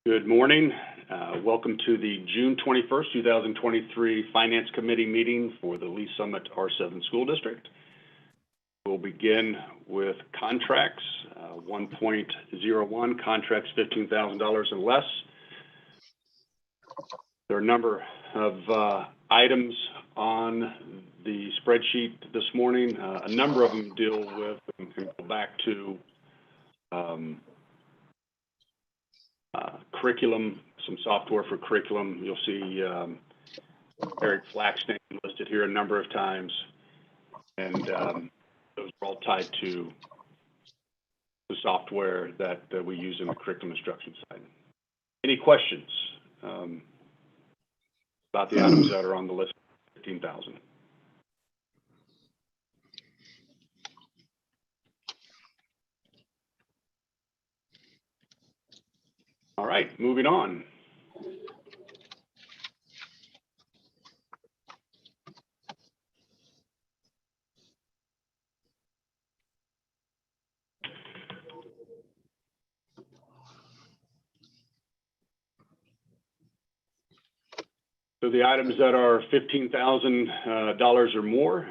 Good morning. Welcome to the June 21st, 2023 Finance Committee meeting for the Lee Summit R7 School District. We'll begin with contracts. 1.01, contracts $15,000 and less. There are a number of items on the spreadsheet this morning. A number of them deal with, and can go back to curriculum, some software for curriculum. You'll see Eric Flack's name listed here a number of times, and those are all tied to the software that we use in the curriculum instruction side. Any questions about the items that are on the list? 15,000. All right, moving on. So the items that are $15,000 or more,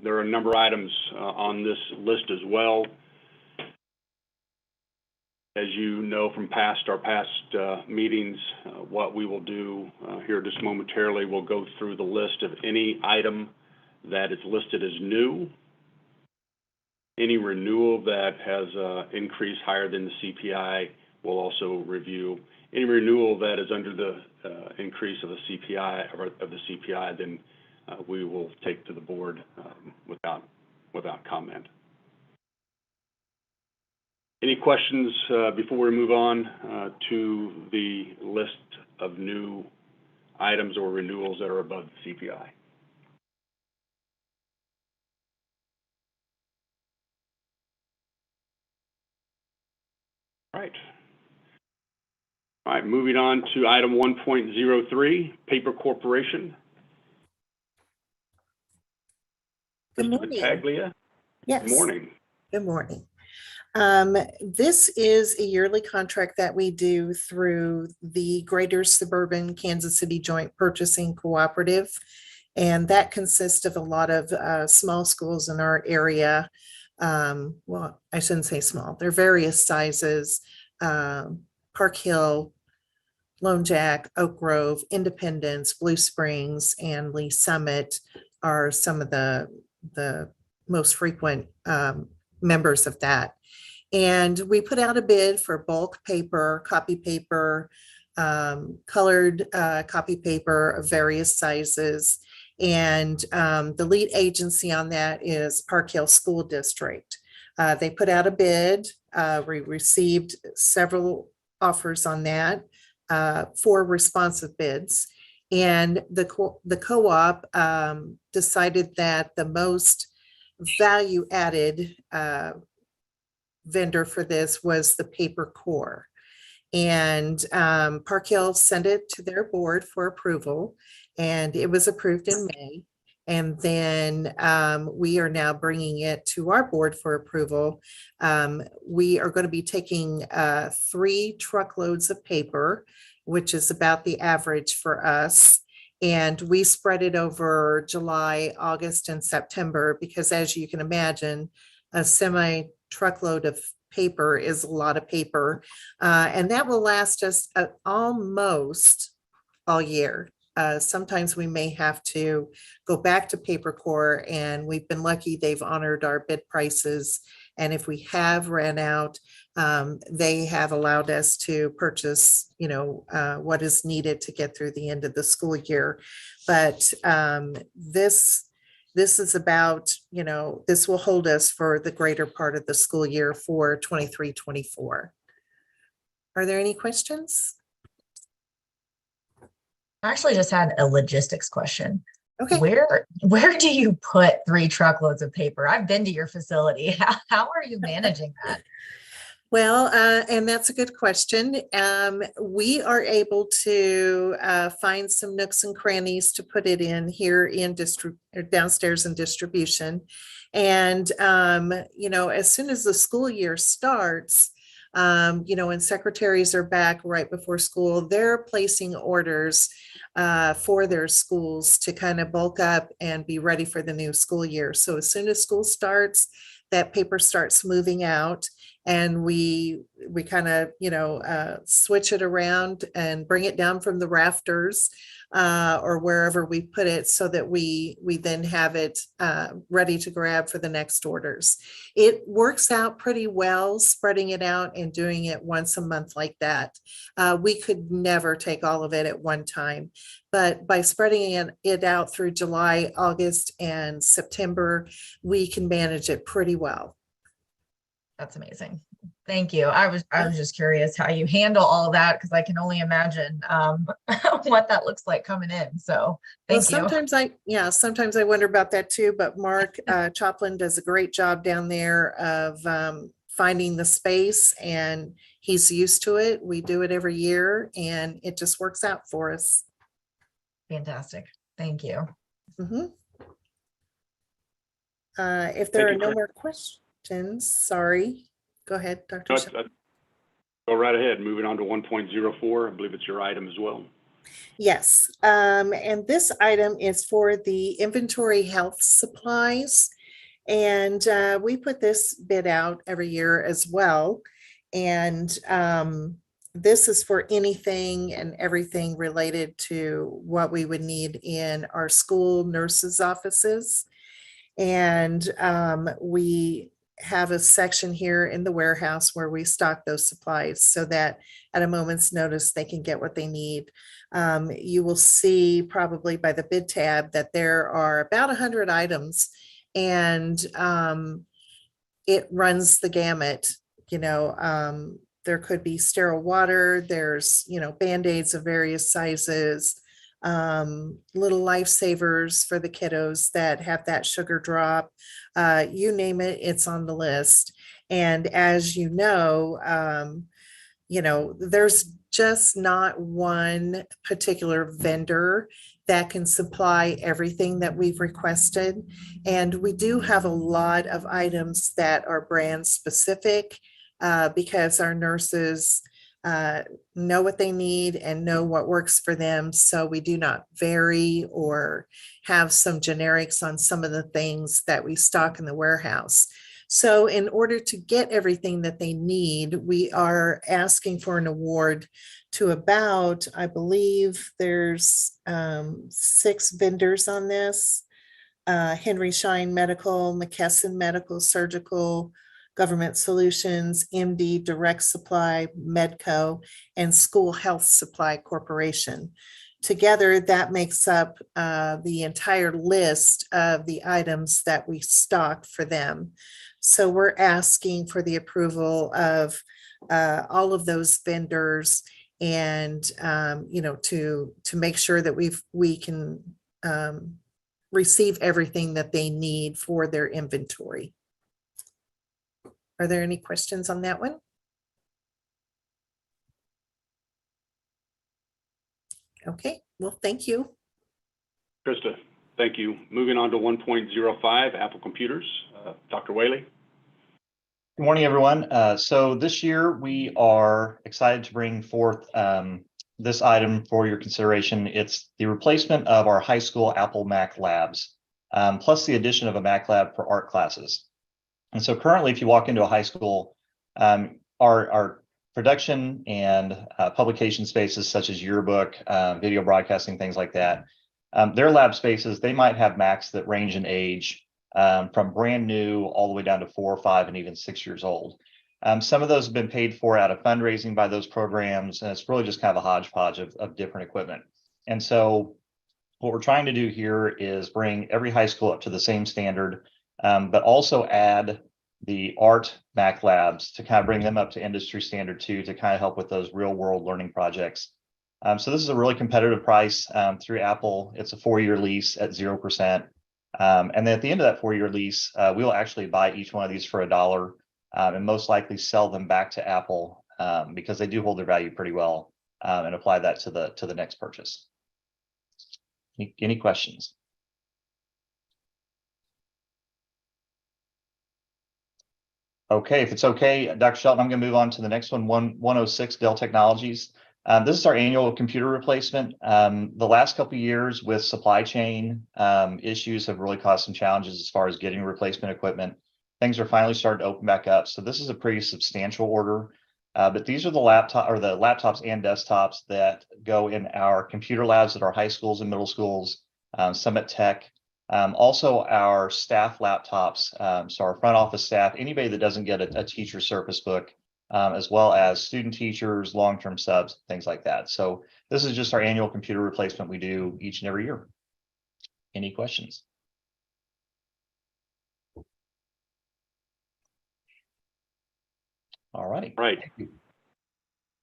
there are a number of items on this list as well. As you know from our past meetings, what we will do here just momentarily, we'll go through the list of any item that is listed as new, any renewal that has increased higher than the CPI, we'll also review. Any renewal that is under the increase of the CPI, then we will take to the board without comment. Any questions before we move on to the list of new items or renewals that are above the CPI? All right, moving on to item 1.03, Paper Corporation. Good morning. Taglia. Yes. Good morning. Good morning. This is a yearly contract that we do through the Greater Suburban Kansas City Joint Purchasing Cooperative, and that consists of a lot of small schools in our area. Well, I shouldn't say small. They're various sizes. Park Hill, Lone Jack, Oak Grove, Independence, Blue Springs, and Lee Summit are some of the most frequent members of that. And we put out a bid for bulk paper, copy paper, colored copy paper of various sizes. And the lead agency on that is Park Hill School District. They put out a bid. We received several offers on that, 4 responsive bids. And the co-op decided that the most value added vendor for this was the paper core. And Park Hill sent it to their board for approval, and it was approved in May. And then we are now bringing it to our board for approval. We are going to be taking 3 truckloads of paper, which is about the average for us. And we spread it over July, August, and September, because as you can imagine, a semi-truckload of paper is a lot of paper. And that will last us almost all year. Sometimes we may have to go back to paper core, and we've been lucky they've honored our bid prices. And if we have ran out, they have allowed us to purchase, what is needed to get through the end of the school year. But this is about, this will hold us for the greater part of the school year for 23-24. Are there any questions? I actually just had a logistics question. Okay. Where do you put 3 truckloads of paper? I've been to your facility. How are you managing that? Well, and that's a good question. We are able to find some nooks and crannies to put it in here in downstairs in distribution. And, as soon as the school year starts, And secretaries are back right before school, they're placing orders for their schools to kind of bulk up and be ready for the new school year. So as soon as school starts, that paper starts moving out, and we kind of switch it around and bring it down from the rafters or wherever we put it, so that we then have it ready to grab for the next orders. It works out pretty well, spreading it out and doing it once a month like that. We could never take all of it at one time, but by spreading it out through July, August, and September, we can manage it pretty well. That's amazing. Thank you. I was just curious how you handle all of that, because I can only imagine what that looks like coming in. So thank you. Sometimes I wonder about that too, but Mark Choplin does a great job down there of finding the space, and he's used to it. We do it every year, and it just works out for us. Fantastic. Thank you. If there are no more questions, sorry. Go ahead, Dr. Go right ahead. Moving on to 1.04. I believe it's your item as well. Yes, and this item is for the inventory health supplies. And we put this bid out every year as well. And this is for anything and everything related to what we would need in our school nurses' offices. And we have a section here in the warehouse where we stock those supplies, so that at a moment's notice, they can get what they need. You will see probably by the bid tab that there are about 100 items, and it runs the gamut. There could be sterile water, there's Band-Aids of various sizes, little lifesavers for the kiddos that have that sugar drop, you name it, it's on the list. And as there's just not one particular vendor that can supply everything that we've requested. And we do have a lot of items that are brand specific because our nurses know what they need and know what works for them. So we do not vary or have some generics on some of the things that we stock in the warehouse. So in order to get everything that they need, we are asking for an award to about, I believe there's 6 vendors on this. Henry Schein Medical, McKesson Medical Surgical, Government Solutions, MD Direct Supply, Medco, and School Health Supply Corporation. Together, that makes up the entire list of the items that we stock for them. So we're asking for the approval of all of those vendors, and to make sure that we can receive everything that they need for their inventory. Are there any questions on that one? Okay, well, thank you. Krista, thank you. Moving on to 1.05, Apple Computers. Dr. Whaley. Good morning, everyone. So this year we are excited to bring forth this item for your consideration. It's the replacement of our high school Apple Mac labs, plus the addition of a Mac lab for art classes. And so currently, if you walk into a high school, our production and publication spaces such as yearbook, video broadcasting, things like that, their lab spaces, they might have Macs that range in age from brand new all the way down to 4 or 5 and even 6 years old. Some of those have been paid for out of fundraising by those programs, and it's really just kind of a hodgepodge of different equipment. And so what we're trying to do here is bring every high school up to the same standard, but also add the art Mac labs to kind of bring them up to industry standard too, to kind of help with those real world learning projects. So this is a really competitive price through Apple. It's a 4-year lease at 0%. And then at the end of that 4-year lease, we will actually buy each one of these for $1 and most likely sell them back to Apple because they do hold their value pretty well, and apply that to the next purchase. Any questions? Okay, if it's okay, Dr. Shelton, I'm going to move on to the next one, 106 Dell Technologies. This is our annual computer replacement. The last couple of years with supply chain issues have really caused some challenges as far as getting replacement equipment. Things are finally starting to open back up. So this is a pretty substantial order. But these are the laptops and desktops that go in our computer labs at our high schools and middle schools, some at Tech. Also our staff laptops, so our front office staff, anybody that doesn't get a teacher service book, as well as student teachers, long-term subs, things like that. So this is just our annual computer replacement we do each and every year. Any questions? All right. Right.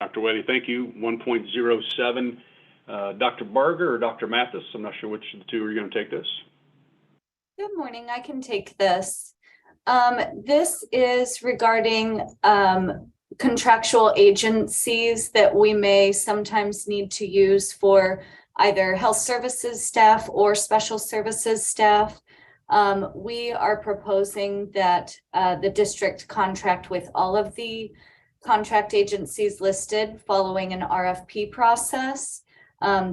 Dr. Weddy, thank you. 1.07, Dr. Barger or Dr. Mathis? I'm not sure which of the two are going to take this. Good morning, I can take this. This is regarding contractual agencies that we may sometimes need to use for either health services staff or special services staff. We are proposing that the district contract with all of the contract agencies listed following an RFP process.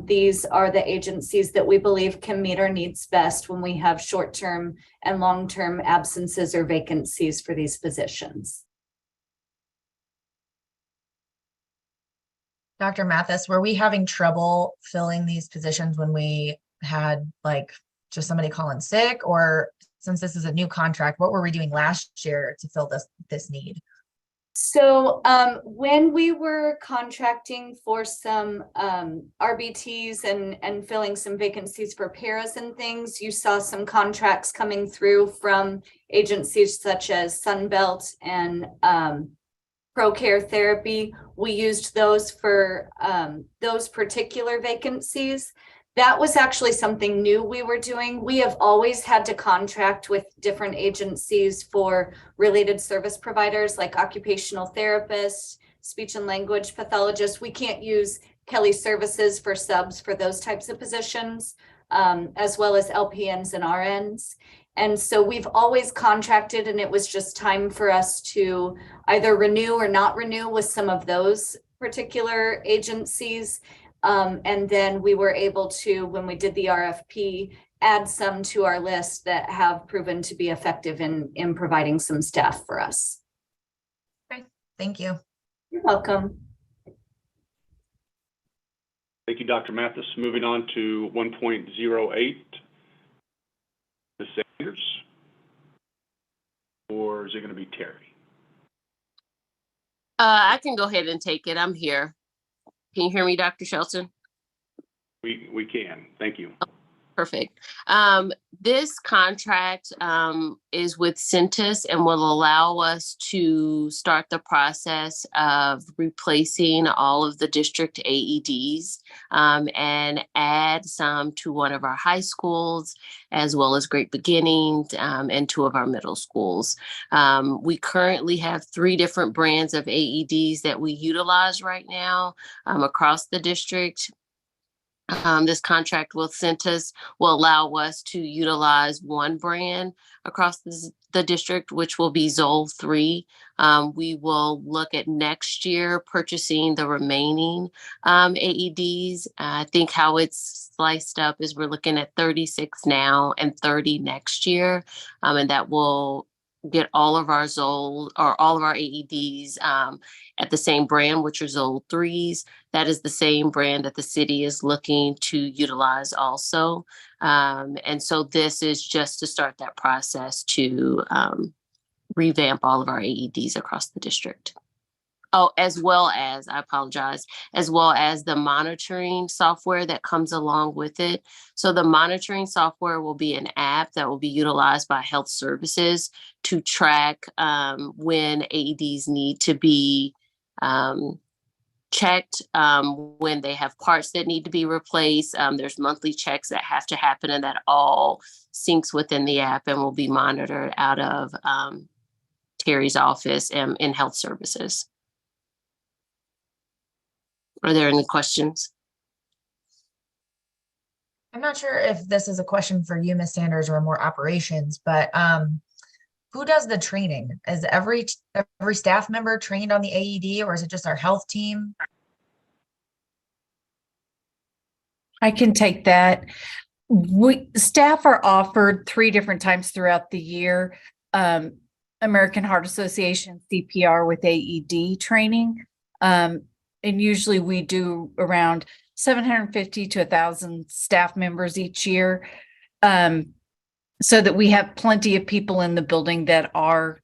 These are the agencies that we believe can meet our needs best when we have short-term and long-term absences or vacancies for these positions. Dr. Mathis, were we having trouble filling these positions when we had like just somebody calling sick, or since this is a new contract, what were we doing last year to fill this need? So when we were contracting for some RBTs and filling some vacancies for paras and things, you saw some contracts coming through from agencies such as Sunbelt and ProCare Therapy. We used those for those particular vacancies. That was actually something new we were doing. We have always had to contract with different agencies for related service providers like occupational therapists, speech and language pathologists. We can't use Kelly Services for subs for those types of positions, as well as LPNs and RNs. And so we've always contracted, and it was just time for us to either renew or not renew with some of those particular agencies. And then we were able to, when we did the RFP, add some to our list that have proven to be effective in providing some staff for us. Okay, thank you. You're welcome. Thank you, Dr. Mathis. Moving on to 1.08, Ms. Sanders, or is it going to be Terry? I can go ahead and take it. I'm here. Can you hear me, Dr. Shelton? We can. Thank you. Perfect. This contract is with Centus and will allow us to start the process of replacing all of the district AEDs and add some to one of our high schools, as well as Great Beginnings and 2 of our middle schools. We currently have 3 different brands of AEDs that we utilize right now across the district. This contract with Centus will allow us to utilize one brand across the district, which will be Zoll 3. We will look at next year purchasing the remaining AEDs. I think how it's sliced up is we're looking at 36 now and 30 next year, and that will get all of our Zoll or all of our AEDs at the same brand, which are Zoll 3s. That is the same brand that the city is looking to utilize also. And so this is just to start that process to revamp all of our AEDs across the district. Oh, as well as, I apologize, as well as the monitoring software that comes along with it. So the monitoring software will be an app that will be utilized by health services to track when AEDs need to be checked, when they have parts that need to be replaced. There's monthly checks that have to happen, and that all syncs within the app and will be monitored out of Terry's office and in health services. Are there any questions? I'm not sure if this is a question for you, Ms. Sanders, or more operations, but who does the training? Is every staff member trained on the AED, or is it just our health team? I can take that. Staff are offered 3 different times throughout the year. American Heart Association CPR with AED training. And usually we do around 750 to 1,000 staff members each year. So that we have plenty of people in the building that are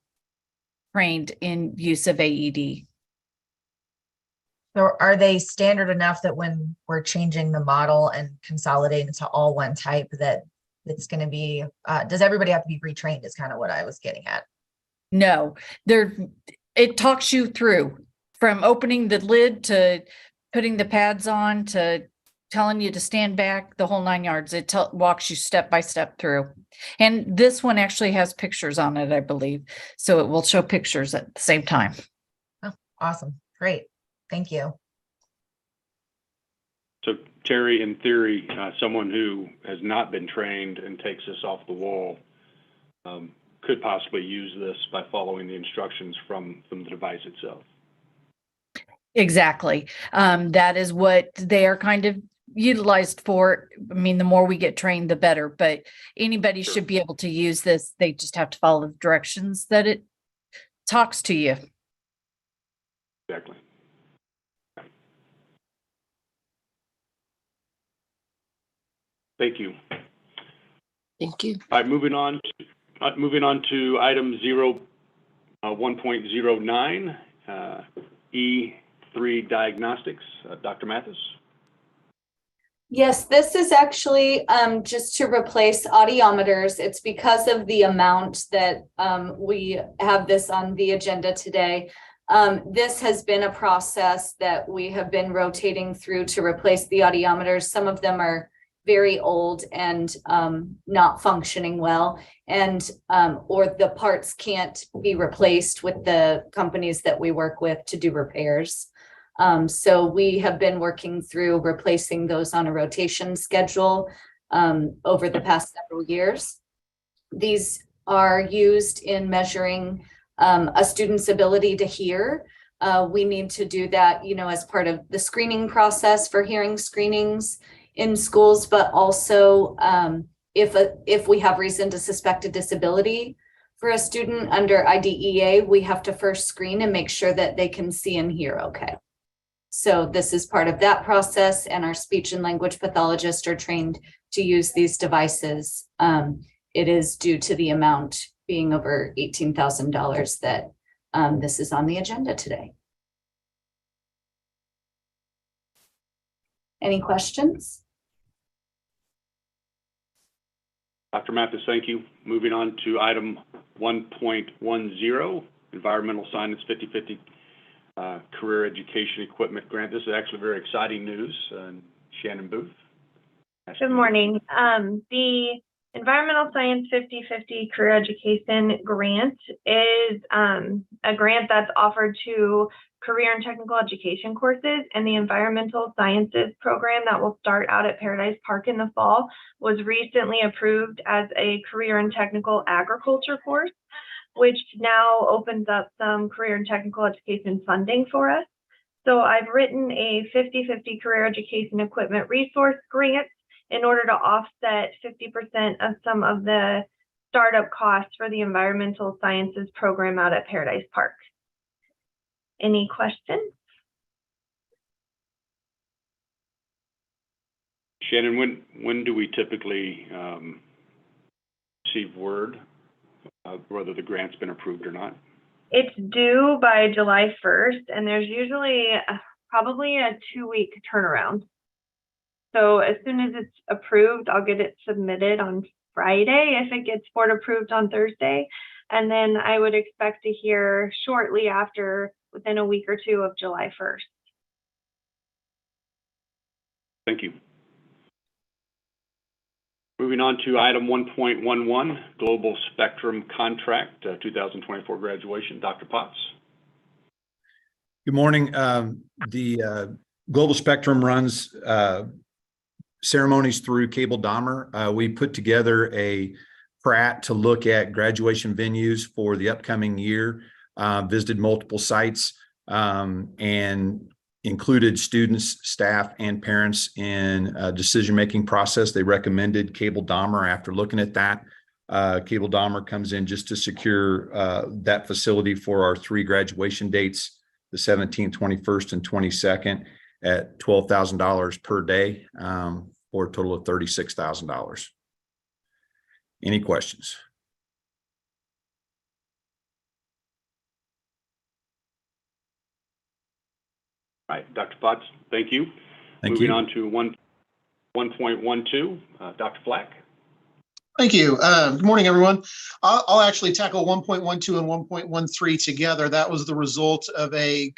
trained in use of AED. So are they standard enough that when we're changing the model and consolidating to all one type, that it's going to be, does everybody have to be retrained is kind of what I was getting at. No, it talks you through from opening the lid to putting the pads on to telling you to stand back, the whole 9 yards. It walks you step by step through. And this one actually has pictures on it, I believe. So it will show pictures at the same time. Oh, awesome. Great. Thank you. So Terry, in theory, someone who has not been trained and takes this off the wall could possibly use this by following the instructions from the device itself. Exactly. That is what they are kind of utilized for. I mean, the more we get trained, the better, but anybody should be able to use this. They just have to follow the directions that it talks to you. Exactly. Thank you. Thank you. All right, moving on to item 1.09, E3 diagnostics. Dr. Mathis. Yes, this is actually just to replace audiometers. It's because of the amount that we have this on the agenda today. This has been a process that we have been rotating through to replace the audiometers. Some of them are very old and not functioning well, and or the parts can't be replaced with the companies that we work with to do repairs. So we have been working through replacing those on a rotation schedule over the past several years. These are used in measuring a student's ability to hear. We need to do that, as part of the screening process for hearing screenings in schools, but also if we have reason to suspect a disability for a student under IDEA, we have to first screen and make sure that they can see and hear okay. So this is part of that process, and our speech and language pathologists are trained to use these devices. It is due to the amount being over $18,000 that this is on the agenda today. Any questions? Dr. Mathis, thank you. Moving on to item 1.10, environmental science 50/50 career education equipment grant. This is actually very exciting news. Shannon Booth. Good morning. The Environmental Science 50/50 Career Education Grant is a grant that's offered to career and technical education courses, and the Environmental Sciences program that will start out at Paradise Park in the fall was recently approved as a career and technical agriculture course, which now opens up some career and technical education funding for us. So I've written a 50/50 career education equipment resource grant in order to offset 50% of some of the startup costs for the environmental sciences program out at Paradise Park. Any questions? Shannon, when do we typically receive word whether the grant's been approved or not? It's due by July 1st, and there's usually probably a 2-week turnaround. So as soon as it's approved, I'll get it submitted on Friday if it gets board approved on Thursday. And then I would expect to hear shortly after, within a week or two of July 1st. Thank you. Moving on to item 1.11, Global Spectrum Contract, 2024 graduation. Dr. Potts. Good morning. The Global Spectrum runs ceremonies through Cable Dahmer. We put together a Pratt to look at graduation venues for the upcoming year, visited multiple sites, and included students, staff, and parents in a decision-making process. They recommended Cable Dahmer after looking at that. Cable Dahmer comes in just to secure that facility for our 3 graduation dates, the 17th, 21st, and 22nd, at $12,000 per day, for a total of $36,000. Any questions? All right, Dr. Potts, thank you. Thank Moving you. on to 1.12, Dr. Flack. Thank you. Good morning, everyone. I'll actually tackle 1.12 and 1.13 together. That was the result of a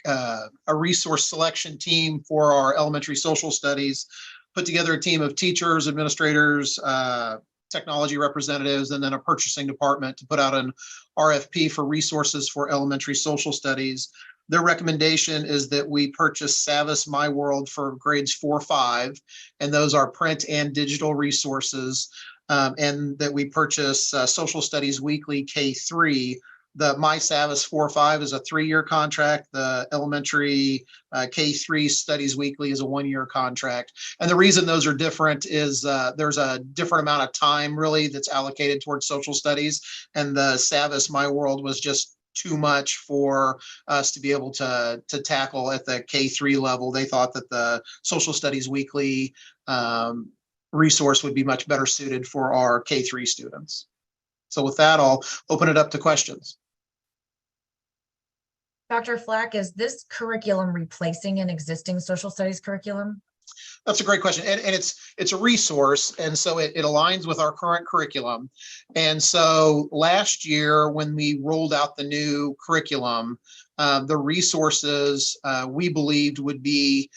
resource selection team for our elementary social studies, put together a team of teachers, administrators, technology representatives, and then a purchasing department to put out an RFP for resources for elementary social studies. Their recommendation is that we purchase Savvis My World for grades 4-5, and those are print and digital resources. And that we purchase Social Studies Weekly K3. The My Savvis 4-5 is a 3-year contract. The elementary K3 Studies Weekly is a 1-year contract. And the reason those are different is there's a different amount of time really that's allocated towards social studies. And the Savvis My World was just too much for us to be able to tackle at the K3 level. They thought that the Social Studies Weekly resource would be much better suited for our K3 students. So with that, I'll open it up to questions. Dr. Flack, is this curriculum replacing an existing social studies curriculum? That's a great question. And it's a resource. And so it aligns with our current curriculum. And so last year, when we rolled out the new curriculum, the resources we believed would be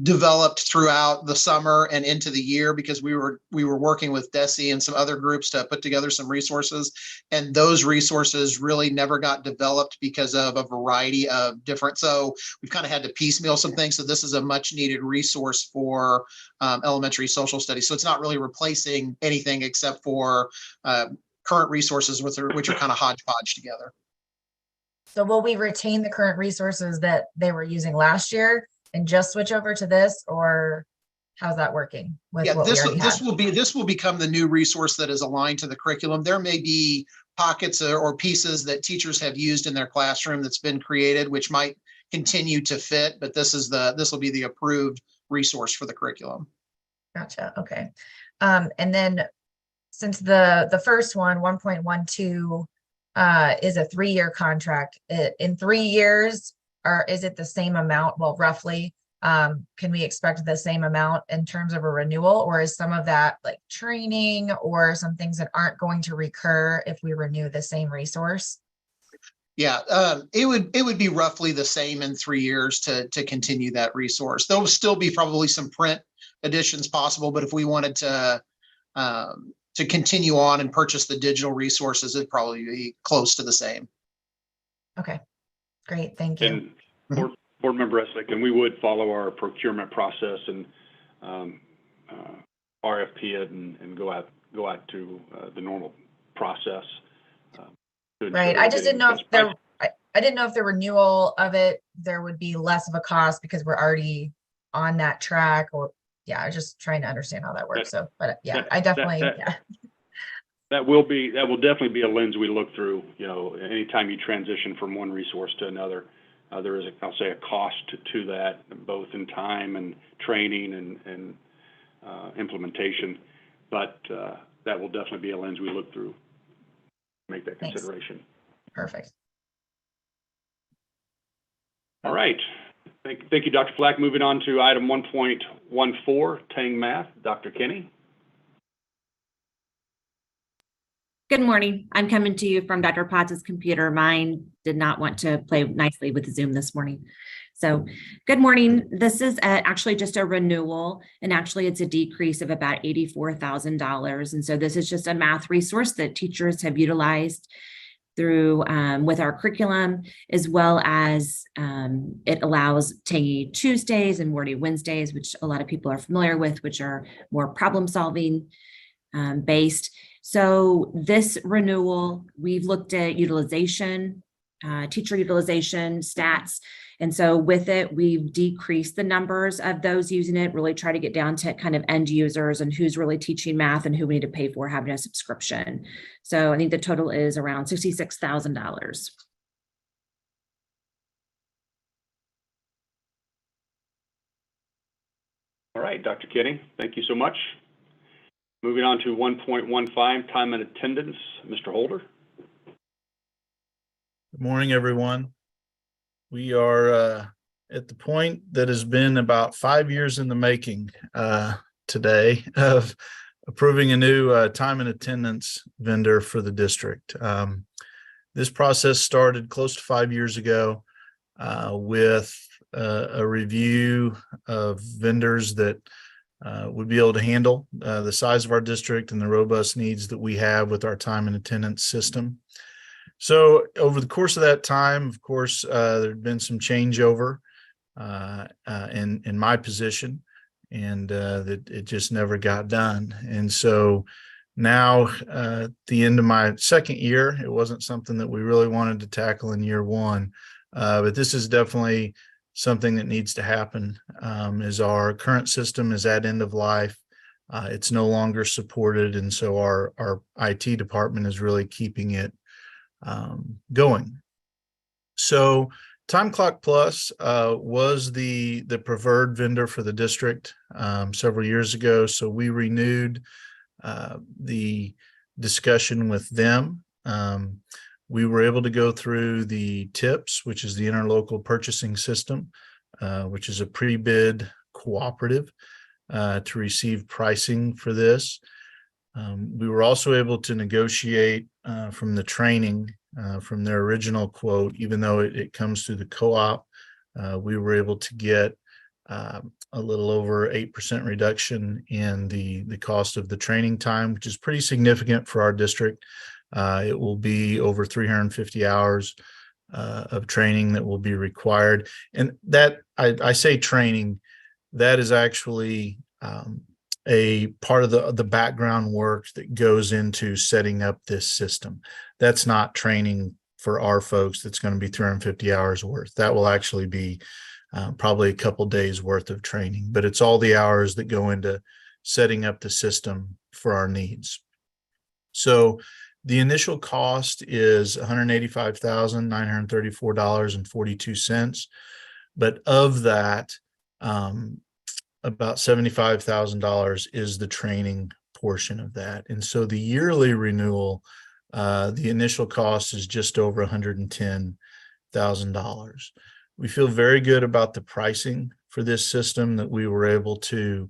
developed throughout the summer and into the year, because we were working with DESE and some other groups to put together some resources, and those resources really never got developed because of a variety of different, so we've kind of had to piecemeal some things. So this is a much needed resource for elementary social studies. So it's not really replacing anything except for current resources which are kind of hodgepodge together. So will we retain the current resources that they were using last year and just switch over to this, or how's that working with what we already had? This will become the new resource that is aligned to the curriculum. There may be pockets or pieces that teachers have used in their classroom that's been created, which might continue to fit, but this will be the approved resource for the curriculum. Gotcha. Okay. And then since the first one, 1.12, is a 3-year contract, in 3 years, or is it the same amount? Well, roughly, can we expect the same amount in terms of a renewal, or is some of that like training or some things that aren't going to recur if we renew the same resource? Yeah, it would be roughly the same in 3 years to continue that resource. There will still be probably some print additions possible, but if we wanted to continue on and purchase the digital resources, it'd probably be close to the same. Okay. Great, thank you. And Board Member Eslick, and we would follow our procurement process and RFP it and go out to the normal process. Right, I just didn't know if I didn't know if the renewal of it, there would be less of a cost because we're already on that track, or I was just trying to understand how that works. So, but yeah, I definitely, That will definitely be a lens we look through. You know, anytime you transition from one resource to another, there is, I'll say, a cost to that, both in time and training and implementation. But that will definitely be a lens we look through. Make that consideration. Perfect. All right. Thank you, Dr. Flack. Moving on to item 1.14, Tang Math. Dr. Kinney. Good morning. I'm coming to you from Dr. Potts' computer. Mine did not want to play nicely with Zoom this morning. So good morning. This is actually just a renewal, and actually it's a decrease of about $84,000. And so this is just a math resource that teachers have utilized through with our curriculum, as well as it allows Tangy Tuesdays and Wordy Wednesdays, which a lot of people are familiar with, which are more problem solving based. So this renewal, we've looked at utilization, teacher utilization stats. And so with it, we've decreased the numbers of those using it, really try to get down to kind of end users and who's really teaching math and who we need to pay for having a subscription. So I think the total is around $66,000. All right, Dr. Kitty, thank you so much. Moving on to 1.15, time and attendance, Mr. Holder. Good morning, everyone. We are at the point that has been about 5 years in the making today of approving a new time and attendance vendor for the district. This process started close to 5 years ago with a review of vendors that would be able to handle the size of our district and the robust needs that we have with our time and attendance system. So over the course of that time, of course, there had been some changeover in my position, and that it just never got done. And so now at the end of my second year, it wasn't something that we really wanted to tackle in year one, but this is definitely something that needs to happen. As our current system is at end of life, it's no longer supported, and so our IT department is really keeping it going. So Time Clock Plus was the preferred vendor for the district several years ago. So we renewed the discussion with them. We were able to go through the TIPS, which is the Interlocal Purchasing System, which is a pre-bid cooperative to receive pricing for this. We were also able to negotiate from the training from their original quote, even though it comes through the co-op, we were able to get a little over 8% reduction in the cost of the training time, which is pretty significant for our district. It will be over 350 hours of training that will be required. And that, I say training, that is actually a part of the background work that goes into setting up this system. That's not training for our folks that's going to be 350 hours worth. That will actually be probably a couple days worth of training, but it's all the hours that go into setting up the system for our needs. So the initial cost is $185,934.42, but of that, about $75,000 is the training portion of that. And so the yearly renewal, the initial cost is just over $110,000. We feel very good about the pricing for this system that we were able to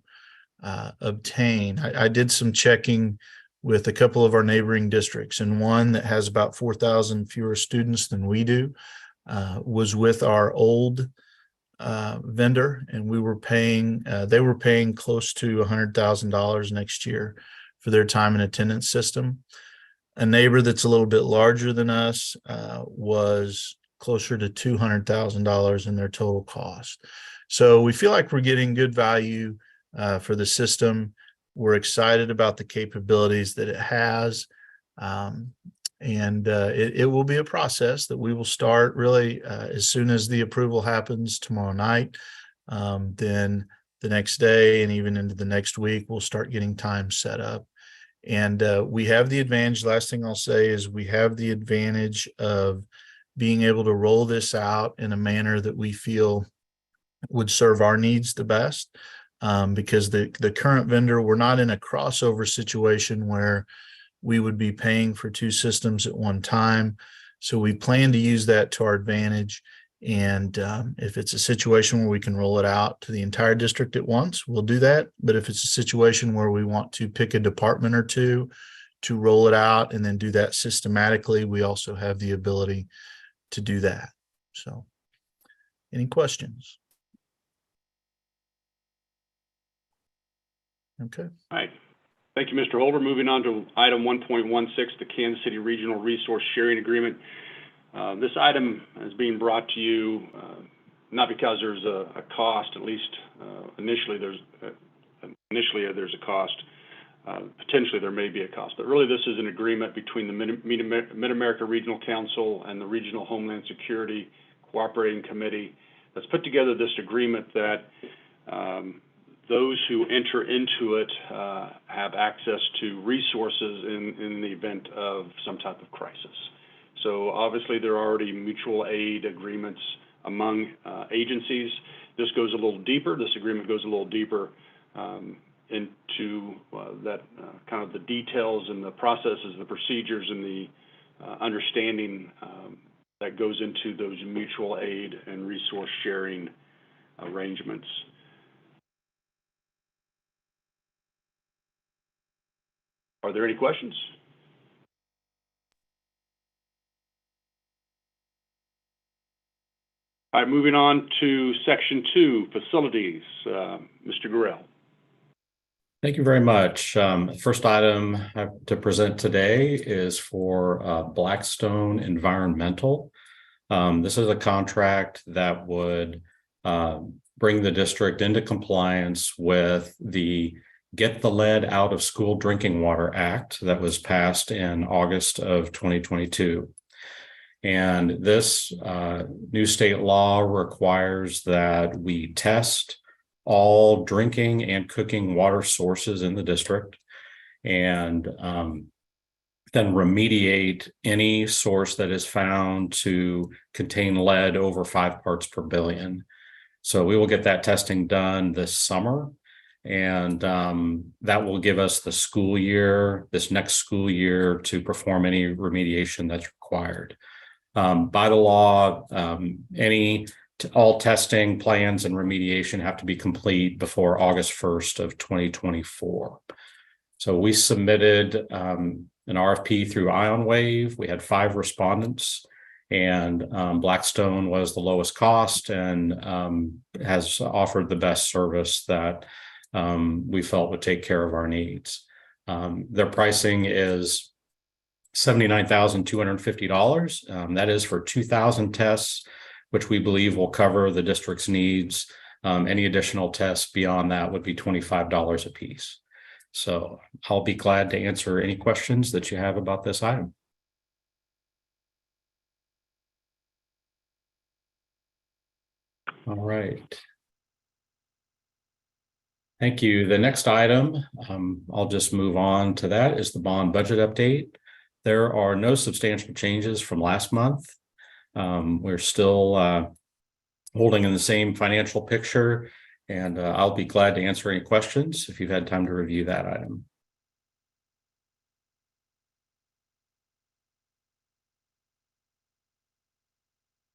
obtain. I did some checking with a couple of our neighboring districts, and one that has about 4,000 fewer students than we do was with our old vendor, and we were paying, they were paying close to $100,000 next year for their time and attendance system. A neighbor that's a little bit larger than us was closer to $200,000 in their total cost. So we feel like we're getting good value for the system. We're excited about the capabilities that it has. And it will be a process that we will start really as soon as the approval happens tomorrow night. Then the next day and even into the next week, we'll start getting time set up. And we have the advantage, last thing I'll say is we have the advantage of being able to roll this out in a manner that we feel would serve our needs the best. Because the current vendor, we're not in a crossover situation where we would be paying for two systems at one time. So we plan to use that to our advantage. And if it's a situation where we can roll it out to the entire district at once, we'll do that. But if it's a situation where we want to pick a department or two to roll it out and then do that systematically, we also have the ability to do that. So any questions? Okay. All right. Thank you, Mr. Holder. Moving on to item 1.16, the Kansas City Regional Resource Sharing Agreement. This item is being brought to you not because there's a cost, at least initially there's a cost, potentially there may be a cost. But really, this is an agreement between the Mid-America Regional Council and the Regional Homeland Security Cooperating Committee that's put together this agreement that those who enter into it have access to resources in the event of some type of crisis. So obviously there are already mutual aid agreements among agencies. This goes a little deeper. This agreement goes a little deeper into that kind of the details and the processes, the procedures, and the understanding that goes into those mutual aid and resource sharing arrangements. Are there any questions? All right, moving on to Section 2, Facilities. Mr. Gurrell. Thank you very much. First item I have to present today is for Blackstone Environmental. This is a contract that would bring the district into compliance with the Get the Lead Out of School Drinking Water Act that was passed in August of 2022. And this new state law requires that we test all drinking and cooking water sources in the district and then remediate any source that is found to contain lead over 5 parts per billion. So we will get that testing done this summer. And that will give us the school year, this next school year, to perform any remediation that's required. By the law, all testing plans and remediation have to be complete before August 1st of 2024. So we submitted an RFP through IonWave. We had 5 respondents, and Blackstone was the lowest cost and has offered the best service that we felt would take care of our needs. Their pricing is $79,250. That is for 2,000 tests, which we believe will cover the district's needs. Any additional tests beyond that would be $25 a piece. So I'll be glad to answer any questions that you have about this item. All right. Thank you. The next item, I'll just move on to that, is the bond budget update. There are no substantial changes from last month. We're still holding in the same financial picture, and I'll be glad to answer any questions if you've had time to review that item.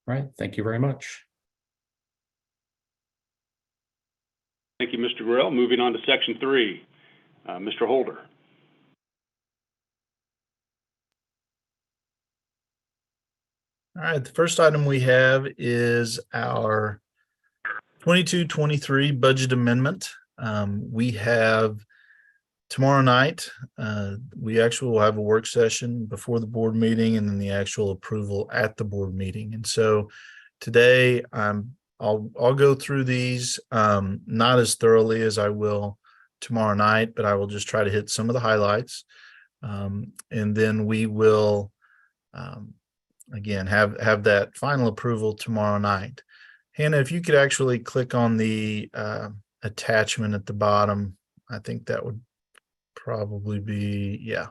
All right, thank you very much. Thank you, Mr. Gurrell. Moving on to Section 3, Mr. Holder. All right, the first item we have is our 22-23 budget amendment. We have tomorrow night, we actually will have a work session before the board meeting and then the actual approval at the board meeting. And so today I'll go through these not as thoroughly as I will tomorrow night, but I will just try to hit some of the highlights. And then we will again have that final approval tomorrow night. Hannah, if you could actually click on the attachment at the bottom, I think that would probably be, yeah.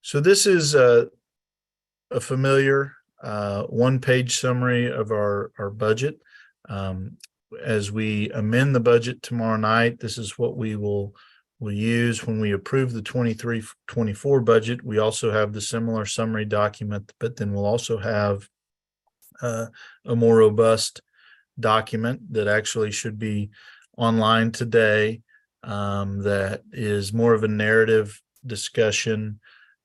So this is a familiar one-page summary of our budget. As we amend the budget tomorrow night, this is what we'll use when we approve the 23-24 budget. We also have the similar summary document, but then we'll also have a more robust document that actually should be online today, that is more of a narrative discussion,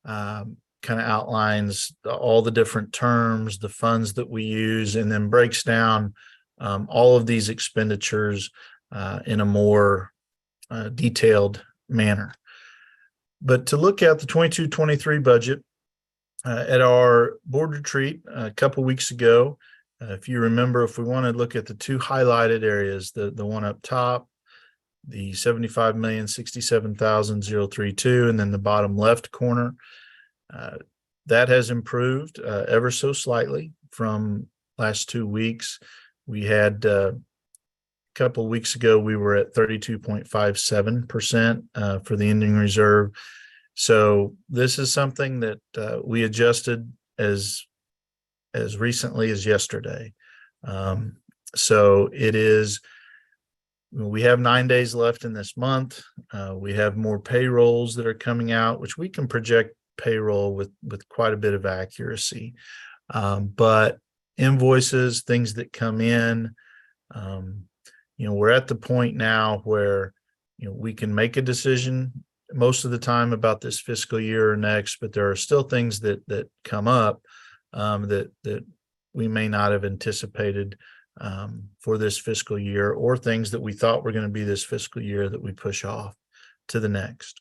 kind of outlines all the different terms, the funds that we use, and then breaks down all of these expenditures in a more detailed manner. But to look at the 22-23 budget, at our board retreat a couple weeks ago, if you remember, if we want to look at the two highlighted areas, the one up top the 75,067,032, and then the bottom left corner. That has improved ever so slightly from last 2 weeks. We had a couple of weeks ago, we were at 32.57% for the ending reserve. So this is something that we adjusted as recently as yesterday. So it is, we have 9 days left in this month. We have more payrolls that are coming out, which we can project payroll with quite a bit of accuracy. But invoices, things that come in, we're at the point now where, we can make a decision most of the time about this fiscal year or next, but there are still things that come up that we may not have anticipated for this fiscal year, or things that we thought were going to be this fiscal year that we push off to the next.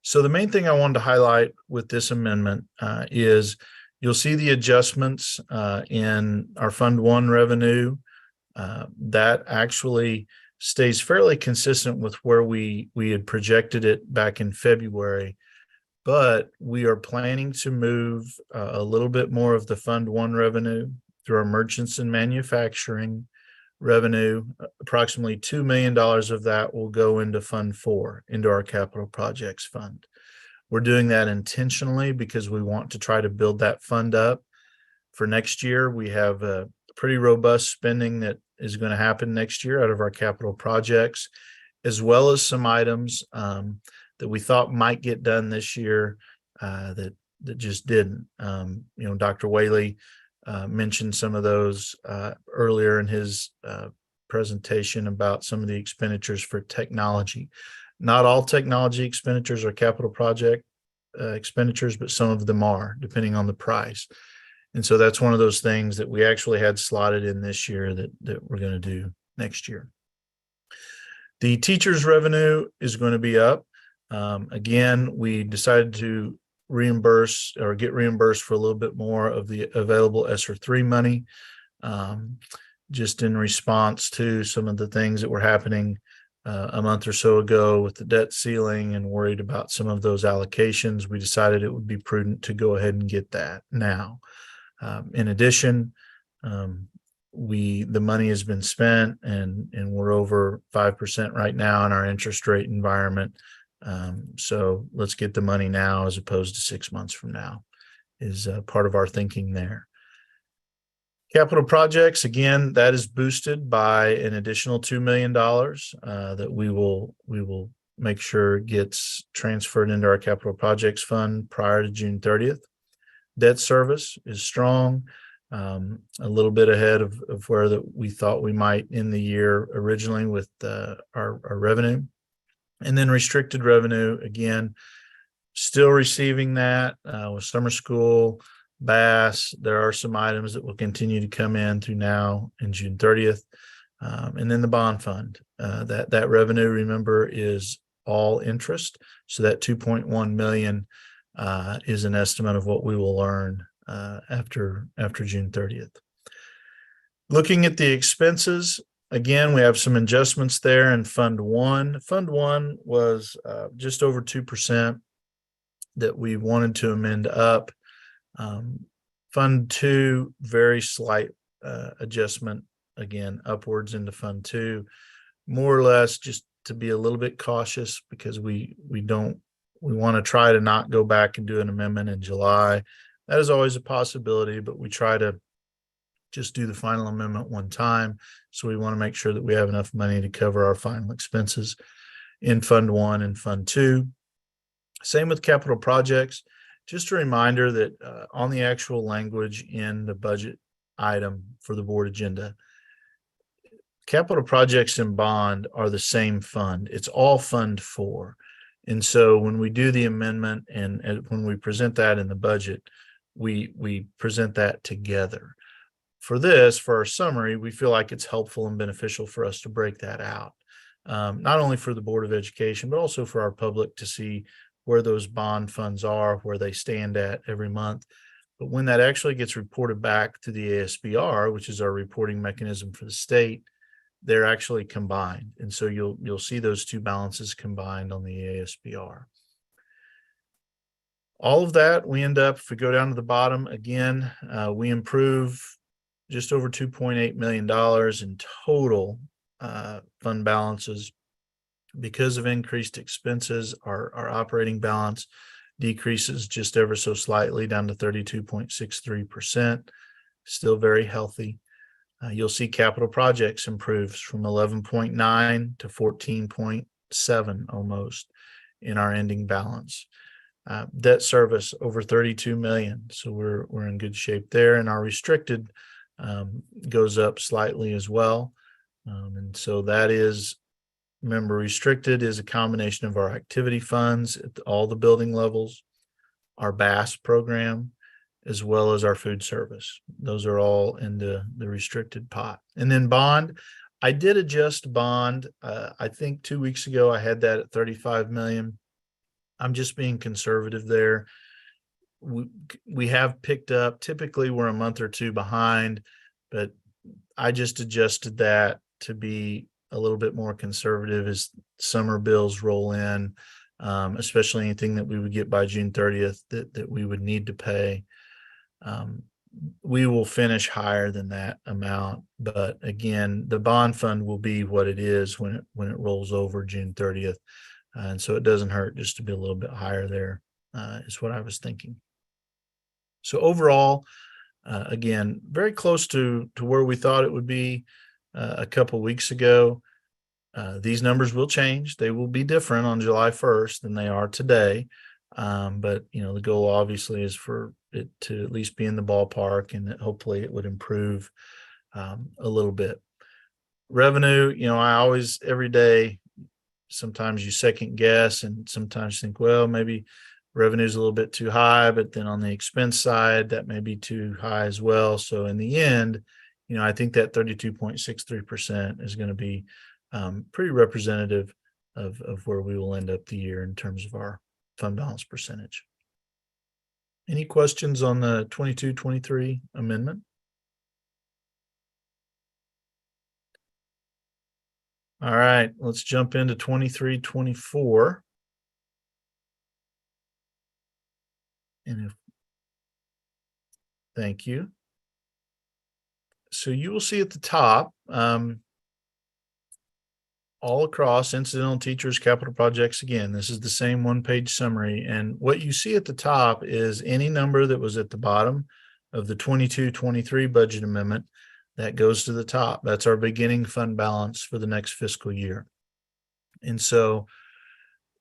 So the main thing I wanted to highlight with this amendment is you'll see the adjustments in our Fund 1 revenue. That actually stays fairly consistent with where we had projected it back in February, but we are planning to move a little bit more of the Fund 1 revenue through our merchants and manufacturing revenue. Approximately $2 million of that will go into Fund 4, into our capital projects fund. We're doing that intentionally because we want to try to build that fund up for next year. We have a pretty robust spending that is going to happen next year out of our capital projects, as well as some items that we thought might get done this year that just didn't. Dr. Whaley mentioned some of those earlier in his presentation about some of the expenditures for technology. Not all technology expenditures are capital project expenditures, but some of them are, depending on the price. And so that's one of those things that we actually had slotted in this year that we're going to do next year. The teachers' revenue is going to be up. Again, we decided to reimburse or get reimbursed for a little bit more of the available ESSER-3 money, just in response to some of the things that were happening a month or so ago with the debt ceiling, and worried about some of those allocations. We decided it would be prudent to go ahead and get that now. In addition, the money has been spent, and we're over 5% right now in our interest rate environment. So let's get the money now as opposed to 6 months from now is part of our thinking there. Capital projects, again, that is boosted by an additional $2 million that we will make sure gets transferred into our capital projects fund prior to June 30th. Debt service is strong, a little bit ahead of where we thought we might end the year originally with our revenue. And then restricted revenue, again, still receiving that with summer school, BASS. There are some items that will continue to come in through now and June 30th. And then the bond fund, that revenue, remember, is all interest. So that 2.1 million is an estimate of what we will earn after June 30th. Looking at the expenses, again, we have some adjustments there in Fund 1. Fund 1 was just over 2% that we wanted to amend up. Fund 2, very slight adjustment, again, upwards into Fund 2, more or less just to be a little bit cautious, because we want to try to not go back and do an amendment in July. That is always a possibility, but we try to just do the final amendment one time. So we want to make sure that we have enough money to cover our final expenses in Fund 1 and Fund 2. Same with capital projects. Just a reminder that on the actual language in the budget item for the board agenda, capital projects and bond are the same fund. It's all Fund 4. And so when we do the amendment and when we present that in the budget, we present that together. For our summary, we feel like it's helpful and beneficial for us to break that out, not only for the Board of Education, but also for our public to see where those bond funds are, where they stand at every month. But when that actually gets reported back to the ASBR, which is our reporting mechanism for the state, they're actually combined. And so you'll see those two balances combined on the ASBR. All of that, we end up, if we go down to the bottom again, we improve just over $2.8 million in total fund balances. Because of increased expenses, our operating balance decreases just ever so slightly down to 32.63%, still very healthy. You'll see capital projects improves from 11.9 to 14.7 almost in our ending balance. Debt service over 32 million, so we're in good shape there, and our restricted goes up slightly as well. And so that is, remember, restricted is a combination of our activity funds at all the building levels, our BAS program, as well as our food service. Those are all in the restricted pot. And then bond, I did adjust bond. I think 2 weeks ago I had that at 35 million. I'm just being conservative there. We have picked up, typically we're a month or two behind, but I just adjusted that to be a little bit more conservative as summer bills roll in, especially anything that we would get by June 30th that we would need to pay. We will finish higher than that amount, but again, the bond fund will be what it is when it rolls over June 30th. And so it doesn't hurt just to be a little bit higher there, is what I was thinking. So overall, again, very close to where we thought it would be a couple weeks ago. These numbers will change. They will be different on July 1st than they are today. But, the goal obviously is for it to at least be in the ballpark, and that hopefully it would improve a little bit. Revenue, I always, every day, sometimes you second guess and sometimes think, well, maybe revenue is a little bit too high, but then on the expense side, that may be too high as well. So in the end, I think that 32.63% is going to be pretty representative of where we will end up the year in terms of our fund balance percentage. Any questions on the 22-23 amendment? All right, let's jump into 23-24. Thank you. So you will see at the top, all across incidental teachers, capital projects. Again, this is the same one-page summary. And what you see at the top is any number that was at the bottom of the 22-23 budget amendment that goes to the top. That's our beginning fund balance for the next fiscal year. And so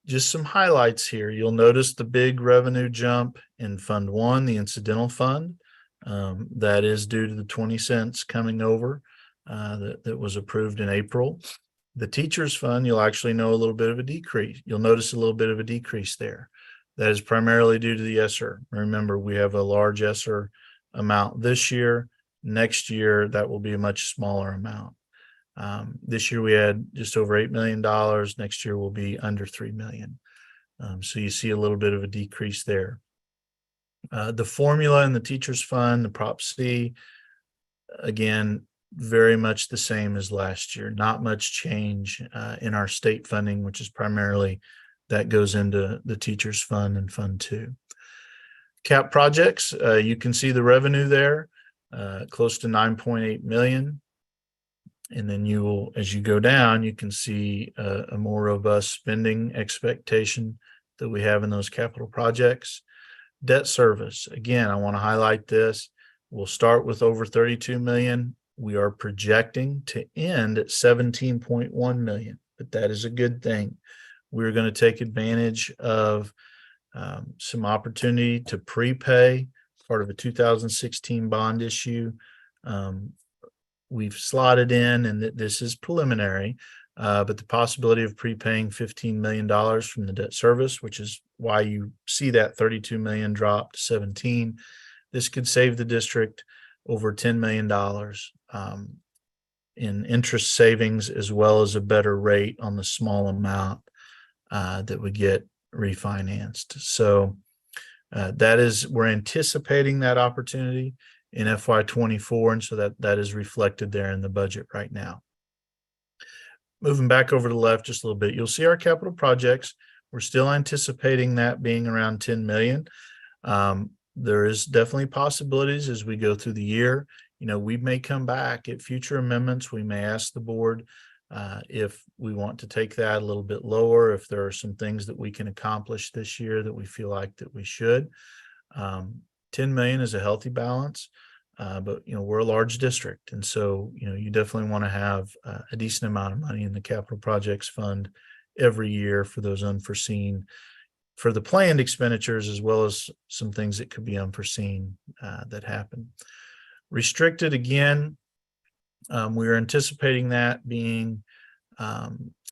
just some highlights here. You'll notice the big revenue jump in Fund 1, the incidental fund. That is due to the 20 cents coming over that was approved in April. The teachers fund, you'll actually know a little bit of a decrease. You'll notice a little bit of a decrease there. That is primarily due to the ESSER. Remember, we have a large ESSER amount this year. Next year, that will be a much smaller amount. This year we had just over $8 million. Next year will be under $3 million. So you see a little bit of a decrease there. The formula in the teachers fund, the Prop C, again, very much the same as last year. Not much change in our state funding, which is primarily that goes into the teachers fund and Fund 2. Cap projects, you can see the revenue there, close to 9.8 million. And then you will, as you go down, you can see a more robust spending expectation that we have in those capital projects. Debt service, again, I want to highlight this. We'll start with over 32 million. We are projecting to end at 17.1 million, but that is a good thing. We're going to take advantage of some opportunity to prepay part of a 2016 bond issue. We've slotted in, and this is preliminary, but the possibility of prepaying $15 million from the debt service, which is why you see that 32 million drop to 17. This could save the district over $10 million in interest savings, as well as a better rate on the small amount that would get refinanced. So we're anticipating that opportunity in FY24, and so that is reflected there in the budget right now. moving back over to the left just a little bit, you'll see our capital projects. We're still anticipating that being around 10 million. There is definitely possibilities as we go through the year. We may come back at future amendments. We may ask the board if we want to take that a little bit lower, if there are some things that we can accomplish this year that we feel like that we should. 10 million is a healthy balance, but we're a large district, and so you definitely want to have a decent amount of money in the capital projects fund every year for those unforeseen, for the planned expenditures, as well as some things that could be unforeseen that happen. Restricted, again, we're anticipating that being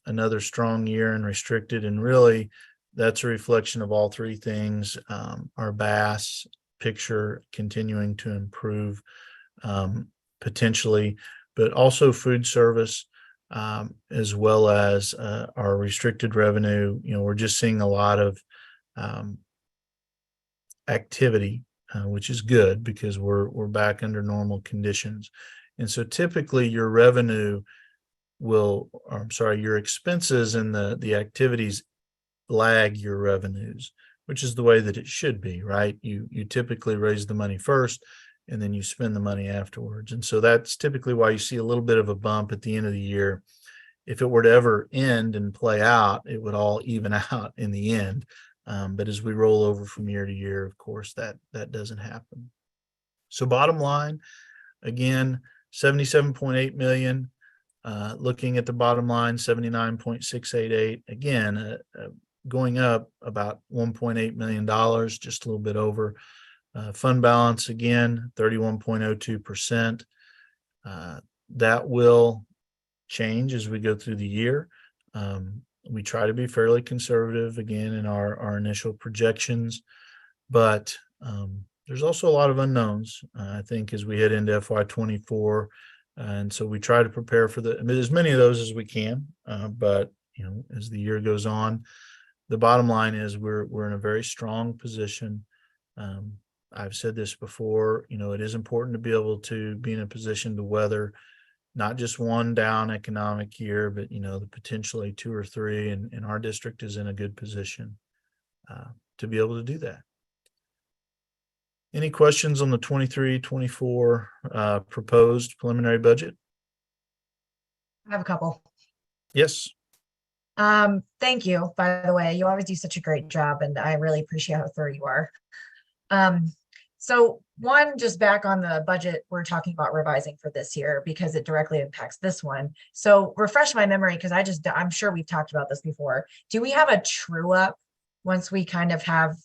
another strong year in restricted, and really that's a reflection of all three things. Our BAS picture continuing to improve potentially, but also food service, as well as our restricted revenue. We're just seeing a lot of activity, which is good because we're back under normal conditions. And so typically your revenue your expenses and the activities lag your revenues, which is the way that it should be, right? You typically raise the money first and then you spend the money afterwards. And so that's typically why you see a little bit of a bump at the end of the year. If it were to ever end and play out, it would all even out in the end. But as we roll over from year to year, of course, that doesn't happen. So bottom line, again, 77.8 million. Looking at the bottom line, 79.688. Again, going up about $1.8 million, just a little bit over. Fund balance, again, 31.02%. That will change as we go through the year. We try to be fairly conservative, again, in our initial projections, but there's also a lot of unknowns, I think, as we head into FY24. And so we try to prepare for as many of those as we can. But, as the year goes on, the bottom line is we're in a very strong position. I've said this before, it is important to be able to be in a position to weather not just one down economic year, but, the potentially two or three. And our district is in a good position to be able to do that. Any questions on the 23-24 proposed preliminary budget? I have a couple. Yes. Thank you, by the way. You always do such a great job, and I really appreciate how thorough you are. So one, just back on the budget, we're talking about revising for this year because it directly impacts this one. So refresh my memory, because I'm sure we've talked about this before. Do we have a true up once we kind of have,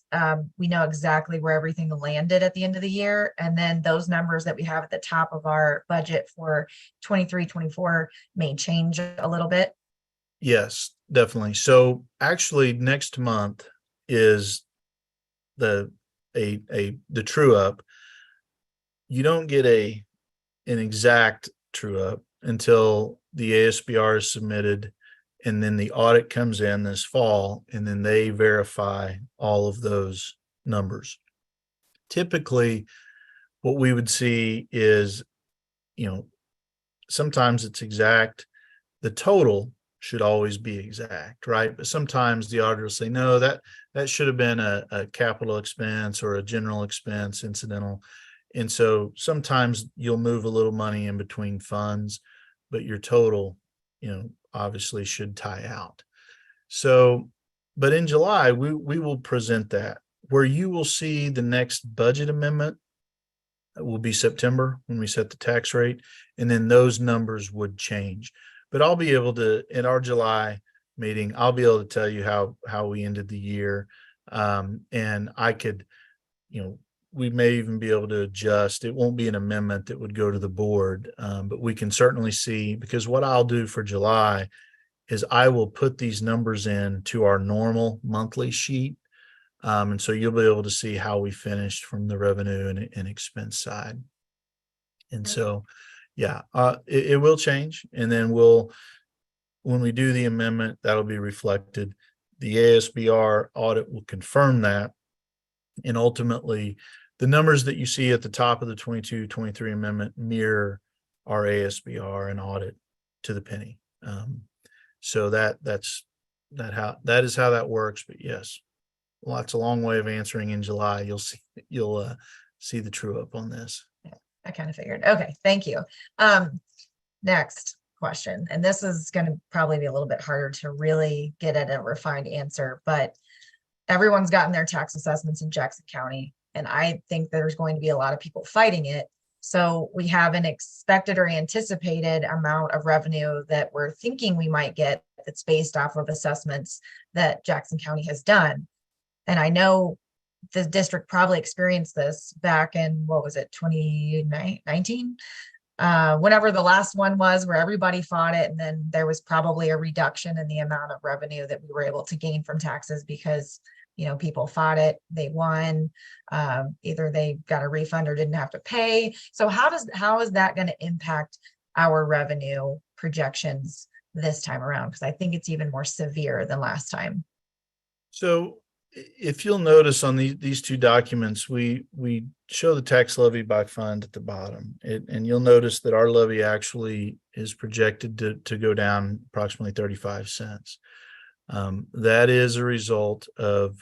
we know exactly where everything landed at the end of the year? And then those numbers that we have at the top of our budget for 23-24 may change a little bit? Yes, definitely. So actually next month is the true up. You don't get an exact true up until the ASBR is submitted, and then the audit comes in this fall, and then they verify all of those numbers. Typically, what we would see is, sometimes it's exact. The total should always be exact, right? But sometimes the auditor will say, no, that should have been a capital expense or a general expense, incidental. And so sometimes you'll move a little money in between funds, but your total, obviously should tie out. So, but in July, we will present that. Where you will see the next budget amendment will be September, when we set the tax rate, and then those numbers would change. But I'll be able to, in our July meeting, I'll be able to tell you how we ended the year. And I could, we may even be able to adjust. It won't be an amendment that would go to the board, but we can certainly see, because what I'll do for July is I will put these numbers in to our normal monthly sheet. And so you'll be able to see how we finished from the revenue and expense side. And so, yeah, it will change. And then when we do the amendment, that'll be reflected. The ASBR audit will confirm that. And ultimately, the numbers that you see at the top of the 22-23 amendment mirror our ASBR and audit to the penny. So that is how that works. But yes, well, that's a long way of answering in July. You'll see the true up on this. I kind of figured. Okay, thank you. Next question, and this is going to probably be a little bit harder to really get at a refined answer, but everyone's gotten their tax assessments in Jackson County, and I think there's going to be a lot of people fighting it. So we have an expected or anticipated amount of revenue that we're thinking we might get that's based off of assessments that Jackson County has done. And I know the district probably experienced this back in, what was it, 2019? Whenever the last one was, where everybody fought it, and then there was probably a reduction in the amount of revenue that we were able to gain from taxes because, you know, people fought it, they won, either they got a refund or didn't have to pay. So how is that going to impact our revenue projections this time around? Because I think it's even more severe than last time. So if you'll notice on these two documents, we show the tax levy by fund at the bottom, and you'll notice that our levy actually is projected to go down approximately 35 cents. That is a result of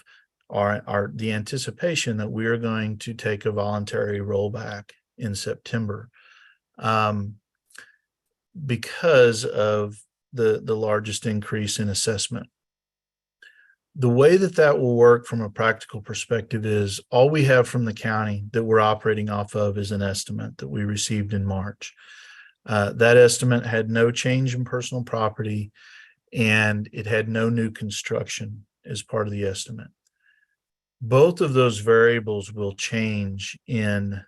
the anticipation that we are going to take a voluntary rollback in September, because of the largest increase in assessment. The way that will work from a practical perspective is all we have from the county that we're operating off of is an estimate that we received in March. That estimate had no change in personal property, and it had no new construction as part of the estimate. Both of those variables will change in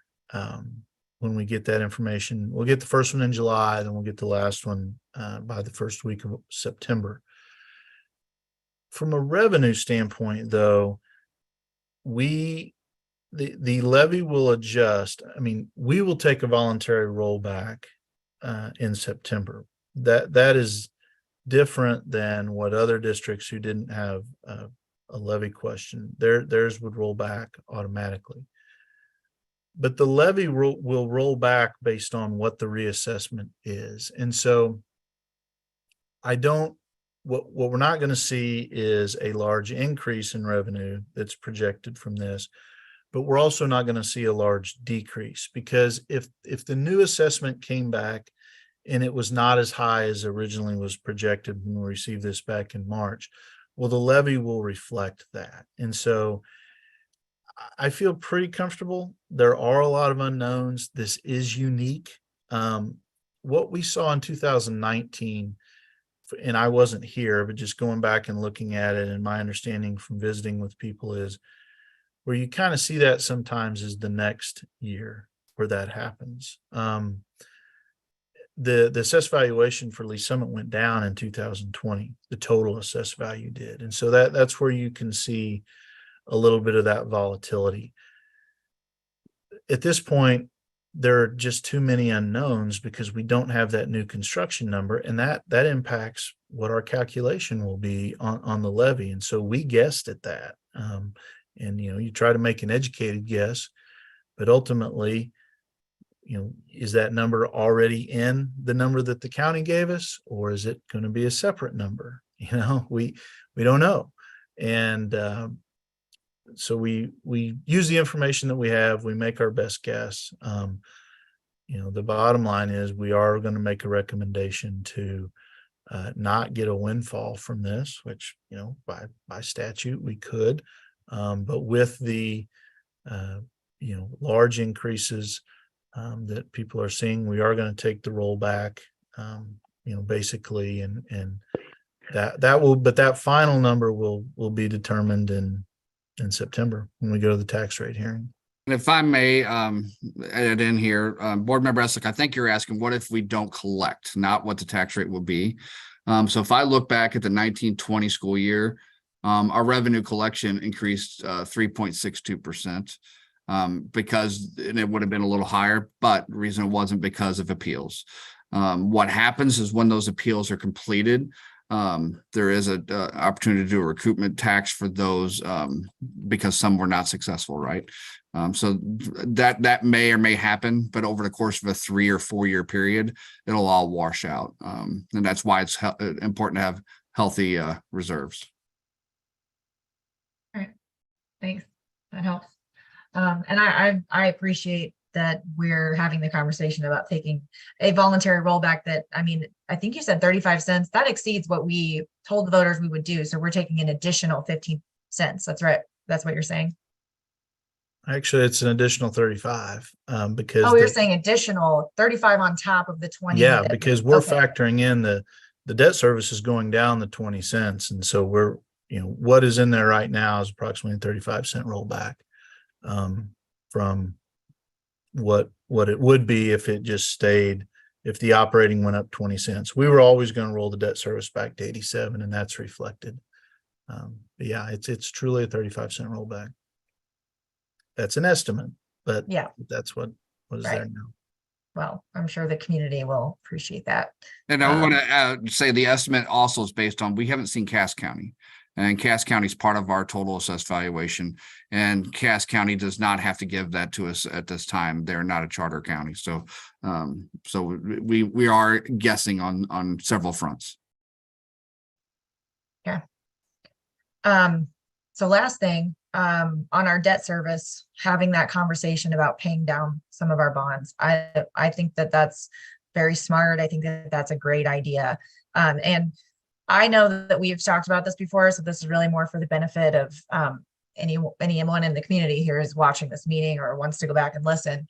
when we get that information. We'll get the first one in July, then we'll get the last one by the first week of September. From a revenue standpoint, though, the levy will adjust. I mean, we will take a voluntary rollback in September. That is different than what other districts who didn't have a levy question, theirs would roll back automatically. But the levy will roll back based on what the reassessment is. And so what we're not going to see is a large increase in revenue that's projected from this, but we're also not going to see a large decrease, because if the new assessment came back and it was not as high as originally was projected when we received this back in March, well, the levy will reflect that. And so I feel pretty comfortable. There are a lot of unknowns. This is unique. What we saw in 2019, and I wasn't here, but just going back and looking at it, and my understanding from visiting with people is where you kind of see that sometimes is the next year where that happens. The assessed valuation for Lee Summit went down in 2020. The total assessed value did. And so that's where you can see a little bit of that volatility. At this point, there are just too many unknowns because we don't have that new construction number, and that impacts what our calculation will be on the levy. And so we guessed at that. And you try to make an educated guess, but ultimately, is that number already in the number that the county gave us, or is it going to be a separate number? We don't know. And so we use the information that we have. We make our best guess. The bottom line is we are going to make a recommendation to not get a windfall from this, which, by statute we could. But with the, large increases that people are seeing, we are going to take the rollback, basically, and that final number will be determined in September when we go to the tax rate hearing. And if I may add in here, Board Member Essick, I think you're asking, what if we don't collect, not what the tax rate will be? So if I look back at the 1920 school year, our revenue collection increased 3.62%. Because it would have been a little higher, but the reason it wasn't because of appeals. What happens is when those appeals are completed, There is a opportunity to do a recoupment tax for those because some were not successful, right? So that may or may happen, but over the course of a 3 or 4 year period, it'll all wash out. And that's why it's important to have healthy reserves. All right, thanks. That helps. And I appreciate that we're having the conversation about taking a voluntary rollback that, I mean, I think you said 35 cents. That exceeds what we told the voters we would do. So we're taking an additional 15 cents. That's right. That's what you're saying. Actually, it's an additional 35 because Oh, you're saying additional 35 on top of the 20. yeah, because we're okay. factoring in the debt service is going down the 20 cents. And so we're, what is in there right now is approximately a 35-cent rollback from what it would be if it just stayed, if the operating went up 20 cents. We were always going to roll the debt service back to 87, and that's reflected. But yeah, it's truly a 35-cent rollback. That's an estimate, but yeah, that's what is right there now. Well, I'm sure the community will appreciate that. And I want to say the estimate also is based on, we haven't seen Cass County, and Cass County is part of our total assessed valuation, and Cass County does not have to give that to us at this time. They're not a charter county. So we are guessing on several fronts. Yeah. So last thing, on our debt service, having that conversation about paying down some of our bonds. I think that that's very smart. I think that that's a great idea. And I know that we've talked about this before, so this is really more for the benefit of anyone in the community here is watching this meeting or wants to go back and listen.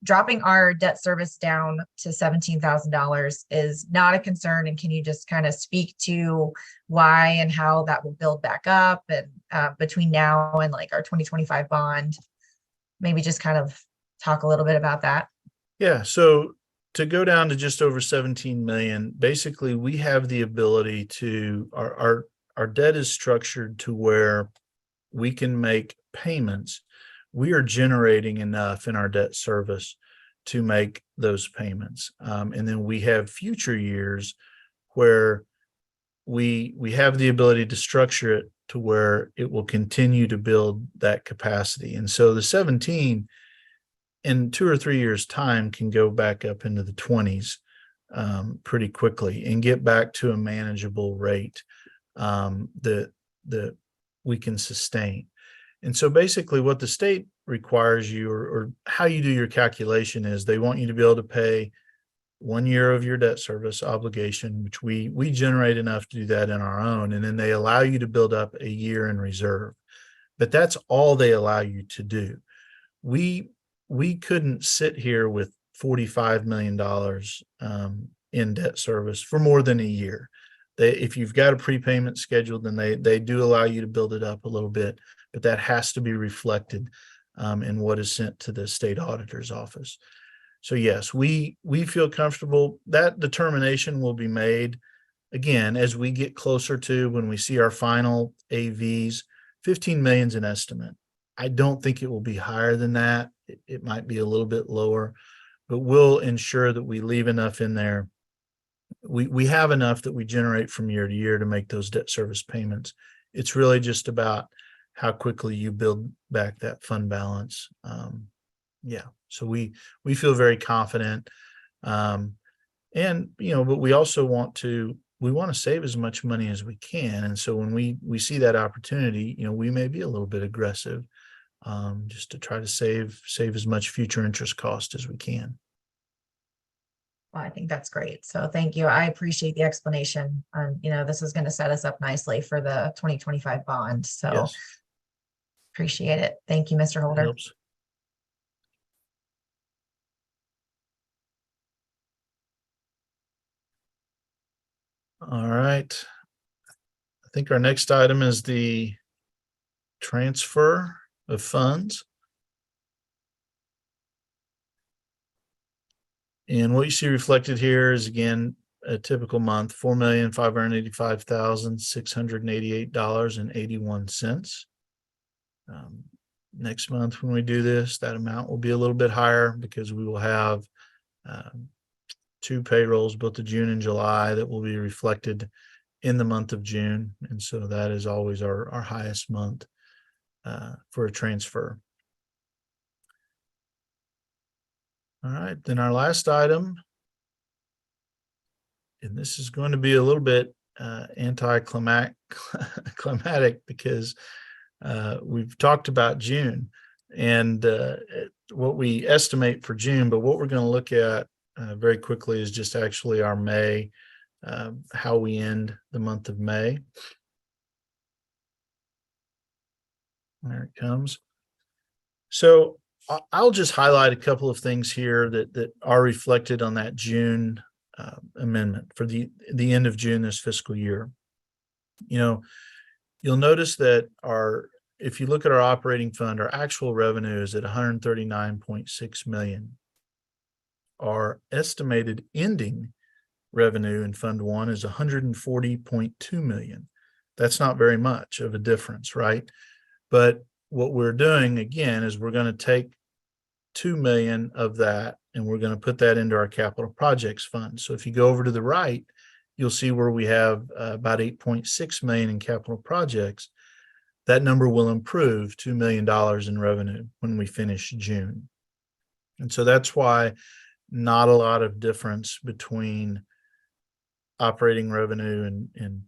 Dropping our debt service down to $17,000 is not a concern. And can you just kind of speak to why and how that will build back up and between now and like our 2025 bond? Maybe just kind of talk a little bit about that. Yeah. So to go down to just over 17 million, basically we have the ability to, our debt is structured to where we can make payments. We are generating enough in our debt service to make those payments. And then we have future years where we have the ability to structure it to where it will continue to build that capacity. And so the 17 in 2 or 3 years time can go back up into the 20s pretty quickly and get back to a manageable rate that we can sustain. And so basically what the state requires you or how you do your calculation is they want you to be able to pay 1 year of your debt service obligation, which we generate enough to do that in our own. And then they allow you to build up a year in reserve, but that's all they allow you to do. We couldn't sit here with $45 million in debt service for more than a year. If you've got a prepayment scheduled, then they do allow you to build it up a little bit, but that has to be reflected in what is sent to the state auditor's office. So yes, we feel comfortable. That determination will be made again as we get closer to when we see our final AVs. 15 million is an estimate. I don't think it will be higher than that. It might be a little bit lower, but we'll ensure that we leave enough in there. We have enough that we generate from year to year to make those debt service payments. It's really just about how quickly you build back that fund balance. Yeah, so we feel very confident. And, but we also want to save as much money as we can. And so when we see that opportunity, we may be a little bit aggressive just to try to save as much future interest cost as we can. Well, I think that's great. So thank you. I appreciate the explanation. This is going to set us up nicely for the 2025 bond. So yes. Appreciate it. Thank you, Mr. Holder. Helps. All right. I think our next item is the transfer of funds. And what you see reflected here is, again, a typical month, $4,585,688.81. Next month, when we do this, that amount will be a little bit higher because we will have 2 payrolls, both the June and July, that will be reflected in the month of June. And so that is always our highest month for a transfer. All right, then our last item, and this is going to be a little bit anticlimactic because we've talked about June and what we estimate for June, but what we're going to look at very quickly is just actually our May, how we end the month of May. There it comes. So I'll just highlight a couple of things here that are reflected on that June amendment for the end of June this fiscal year. You know, you'll notice that if you look at our operating fund, our actual revenue is at 139.6 million. Our estimated ending revenue in Fund 1 is 140.2 million. That's not very much of a difference, right? But what we're doing again is we're going to take 2 million of that and we're going to put that into our capital projects fund. So if you go over to the right, you'll see where we have about 8.6 million in capital projects. That number will improve $2 million in revenue when we finish June. And so that's why not a lot of difference between operating revenue and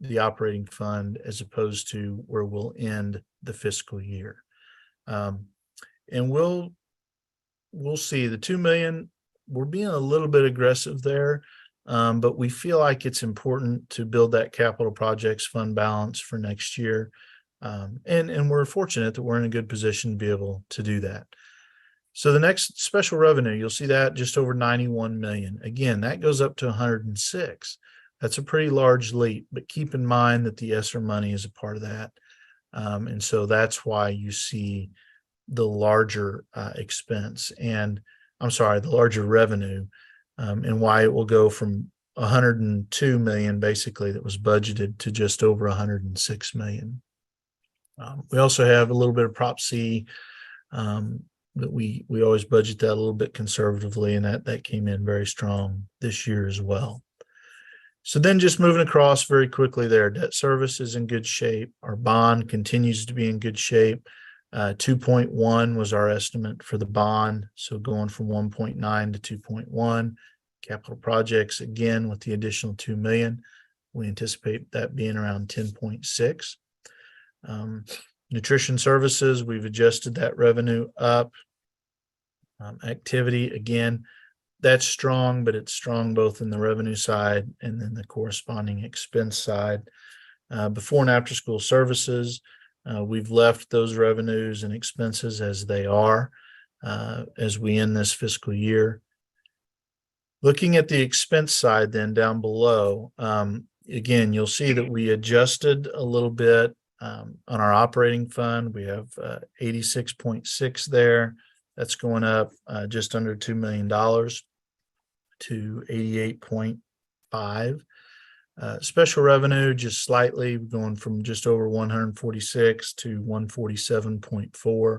the operating fund as opposed to where we'll end the fiscal year. And we'll see the 2 million, we're being a little bit aggressive there, but we feel like it's important to build that capital projects fund balance for next year. And we're fortunate that we're in a good position to be able to do that. So the next special revenue, you'll see that just over 91 million. Again, that goes up to 106. That's a pretty large leap, but keep in mind that the ESSER money is a part of that. And so that's why you see the larger expense and the larger revenue, and why it will go from 102 million basically that was budgeted to just over 106 million. We also have a little bit of Prop C that we always budget that a little bit conservatively, and that came in very strong this year as well. So then just moving across very quickly there, debt service is in good shape. Our bond continues to be in good shape. 2.1 was our estimate for the bond. So going from 1.9 to 2.1. Capital projects, again, with the additional 2 million, we anticipate that being around 10.6. Nutrition services, we've adjusted that revenue up. Activity, again, that's strong, but it's strong both in the revenue side and then the corresponding expense side. Before and after school services, we've left those revenues and expenses as they are as we end this fiscal year. Looking at the expense side then down below, again, you'll see that we adjusted a little bit on our operating fund. We have 86.6 there. That's going up just under $2 million to 88.5. Special revenue just slightly going from just over 146 to 147.4.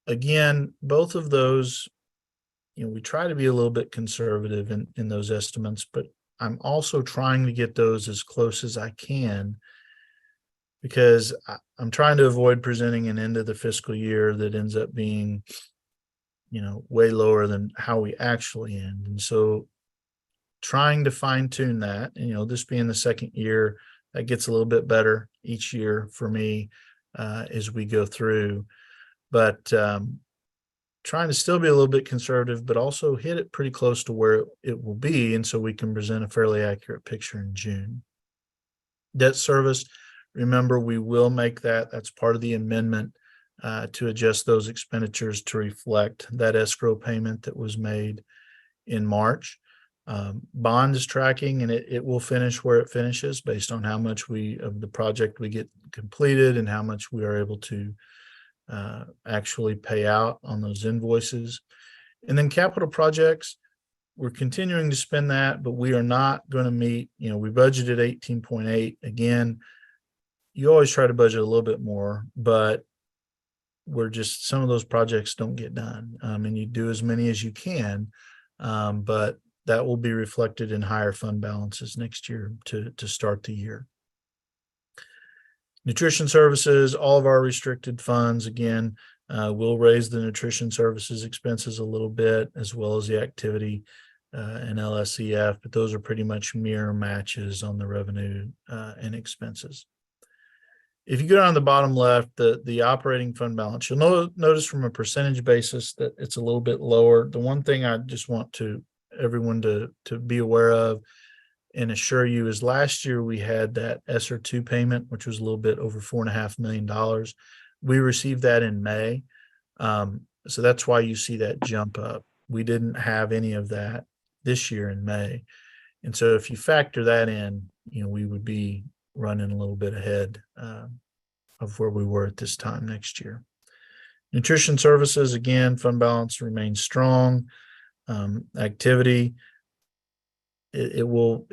Again, both of those, we try to be a little bit conservative in those estimates, but I'm also trying to get those as close as I can because I'm trying to avoid presenting an end of the fiscal year that ends up being, way lower than how we actually end. And so trying to fine tune that, and, this being the second year, that gets a little bit better each year for me as we go through, but trying to still be a little bit conservative, but also hit it pretty close to where it will be. And so we can present a fairly accurate picture in June. Debt service, remember, we will make that's part of the amendment to adjust those expenditures to reflect that escrow payment that was made in March. Bond is tracking and it will finish where it finishes based on how much of the project we get completed and how much we are able to actually pay out on those invoices. And then capital projects, we're continuing to spend that, but we are not going to meet, we budgeted 18.8. Again, you always try to budget a little bit more, but some of those projects don't get done. And you do as many as you can, but that will be reflected in higher fund balances next year to start the year. Nutrition services, all of our restricted funds, again, will raise the nutrition services expenses a little bit, as well as the activity and LSEF, but those are pretty much mirror matches on the revenue and expenses. If you go down the bottom left, the operating fund balance, you'll notice from a percentage basis that it's a little bit lower. The one thing I just want everyone to be aware of and assure you is last year we had that LSR2 payment, which was a little bit over $4.5 million. We received that in May. So that's why you see that jump up. We didn't have any of that this year in May. And so if you factor that in, we would be running a little bit ahead of where we were at this time next year. Nutrition services, again, fund balance remains strong. Activity, it will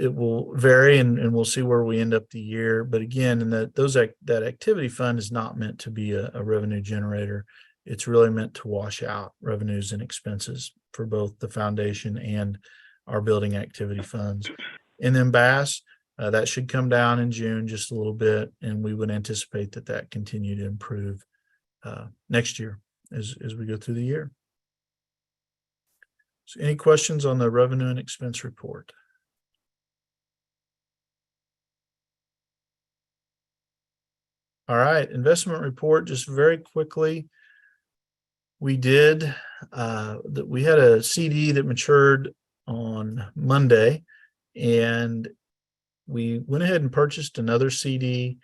vary, and we'll see where we end up the year. But again, that activity fund is not meant to be a revenue generator. It's really meant to wash out revenues and expenses for both the foundation and our building activity funds. And then BASS, that should come down in June just a little bit, and we would anticipate that continue to improve next year as we go through the year. So any questions on the revenue and expense report? All right, investment report, just very quickly. We had a CD that matured on Monday, and we went ahead and purchased another CD.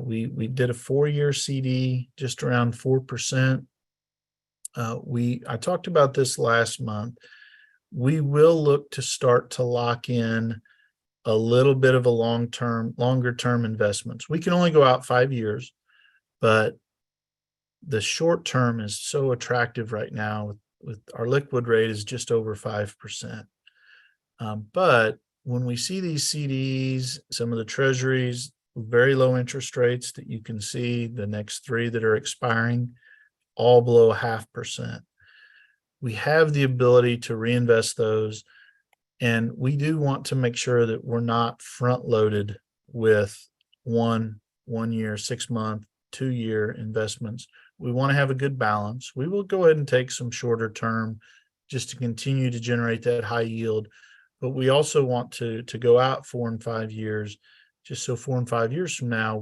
We did a 4-year CD, just around 4%. I talked about this last month. We will look to start to lock in a little bit of a longer term investments. We can only go out 5 years, but the short term is so attractive right now with our liquid rate is just over 5%. But when we see these CDs, some of the treasuries, very low interest rates that you can see, the next 3 that are expiring, all below 0.5%. We have the ability to reinvest those. And we do want to make sure that we're not front loaded with one year, 6 month, 2-year investments. We want to have a good balance. We will go ahead and take some shorter term just to continue to generate that high yield. But we also want to go out 4 and 5 years, just so 4 and 5 years from now,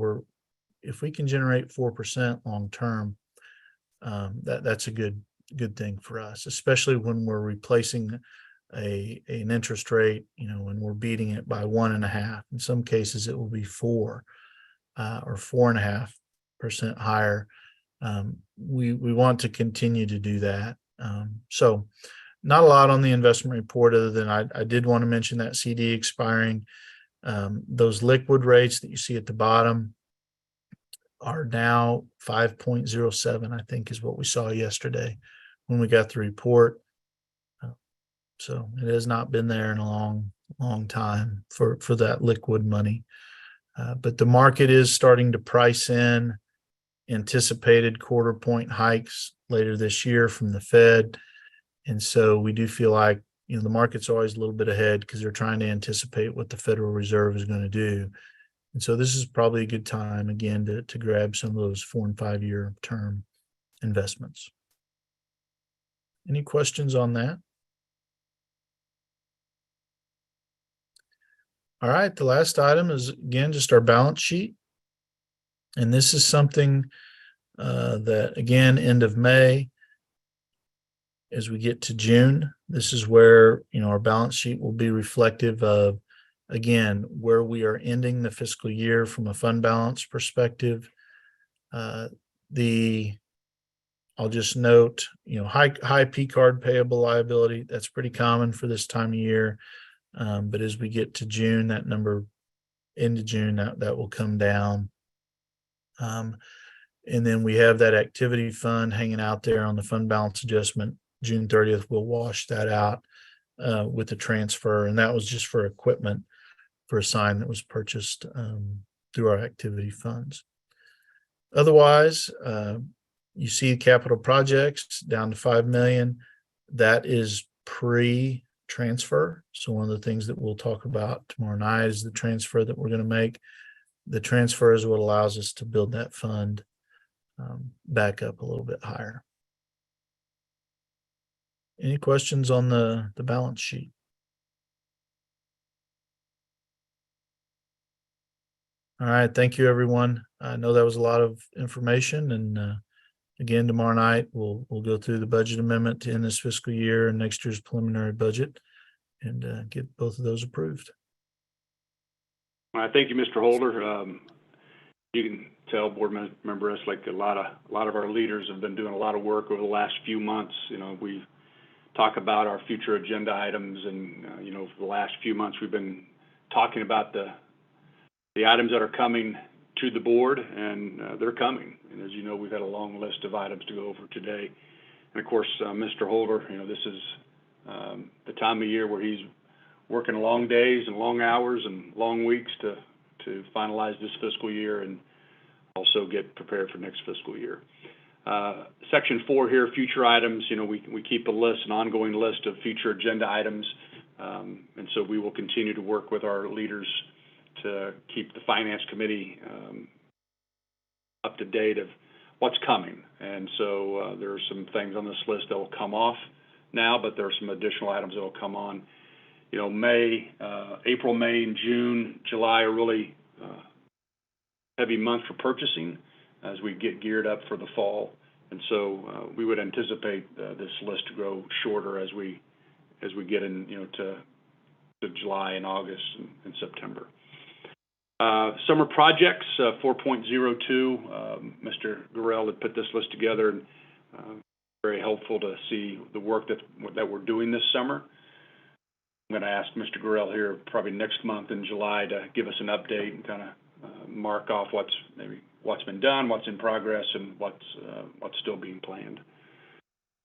if we can generate 4% long term, that's a good thing for us, especially when we're replacing an interest rate, when we're beating it by 1.5. In some cases, it will be 4 or 4.5% higher. We want to continue to do that. So not a lot on the investment report other than I did want to mention that CD expiring. Those liquid rates that you see at the bottom are now 5.07, I think is what we saw yesterday when we got the report. So it has not been there in a long time for that liquid money. But the market is starting to price in anticipated 1/4 point hikes later this year from the Fed. And so we do feel like, the market's always a little bit ahead because they're trying to anticipate what the Federal Reserve is going to do. And so this is probably a good time, again, to grab some of those 4 and 5 year term investments. Any questions on that? All right, the last item is, again, just our balance sheet. And this is something that, again, end of May, as we get to June, this is where, our balance sheet will be reflective of, again, where we are ending the fiscal year from a fund balance perspective. I'll just note, high P card payable liability, that's pretty common for this time of year. But as we get to June, that number into June, that will come down. And then we have that activity fund hanging out there on the fund balance adjustment. June 30th, we'll wash that out with the transfer. And that was just for equipment for a sign that was purchased through our activity funds. Otherwise, you see capital projects down to $5 million. That is pre transfer. So one of the things that we'll talk about tomorrow night is the transfer that we're going to make. The transfer is what allows us to build that fund back up a little bit higher. Any questions on the balance sheet? All right, thank you, everyone. I know that was a lot of information, and again, tomorrow night we'll go through the budget amendment to end this fiscal year and next year's preliminary budget, and get both of those approved. All right, thank you, Mr. Holder. You can tell board member us, like a lot of our leaders have been doing a lot of work over the last few months. You know, we talk about our future agenda items, and you know, for the last few months we've been talking about the items that are coming to the board, and they're coming. And as you know, we've had a long list of items to go over today. And of course, Mr. Holder, you know, this is the time of year where he's working long days and long hours and long weeks to finalize this fiscal year and also get prepared for next fiscal year. Section 4 here, future items. You know, we keep a list, an ongoing list of future agenda items, and so we will continue to work with our leaders to keep the Finance Committee up to date of what's coming. And so there are some things on this list that will come off now, but there are some additional items that will come on. You know, April, May, and June, July are really heavy months for purchasing as we get geared up for the fall. And so we would anticipate this list to grow shorter as we get in, you know, to July and August and September. Summer projects, 4.02. Mr. Gurrell had put this list together, and very helpful to see the work that we're doing this summer. I'm going to ask Mr. Gurrell here probably next month in July to give us an update and kind of mark off what's been done, what's in progress, and what's still being planned.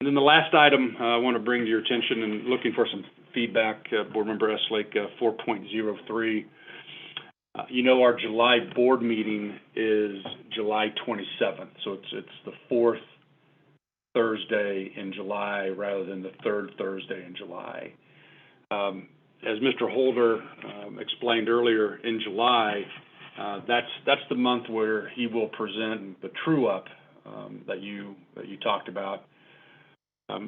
And then the last item I want to bring to your attention, and looking for some feedback, Board Member Eslick, 4.03. You know, our July board meeting is July 27th, so it's the fourth Thursday in July rather than the third Thursday in July. As Mr. Holder explained earlier, in July, that's the month where he will present the true up that you talked about.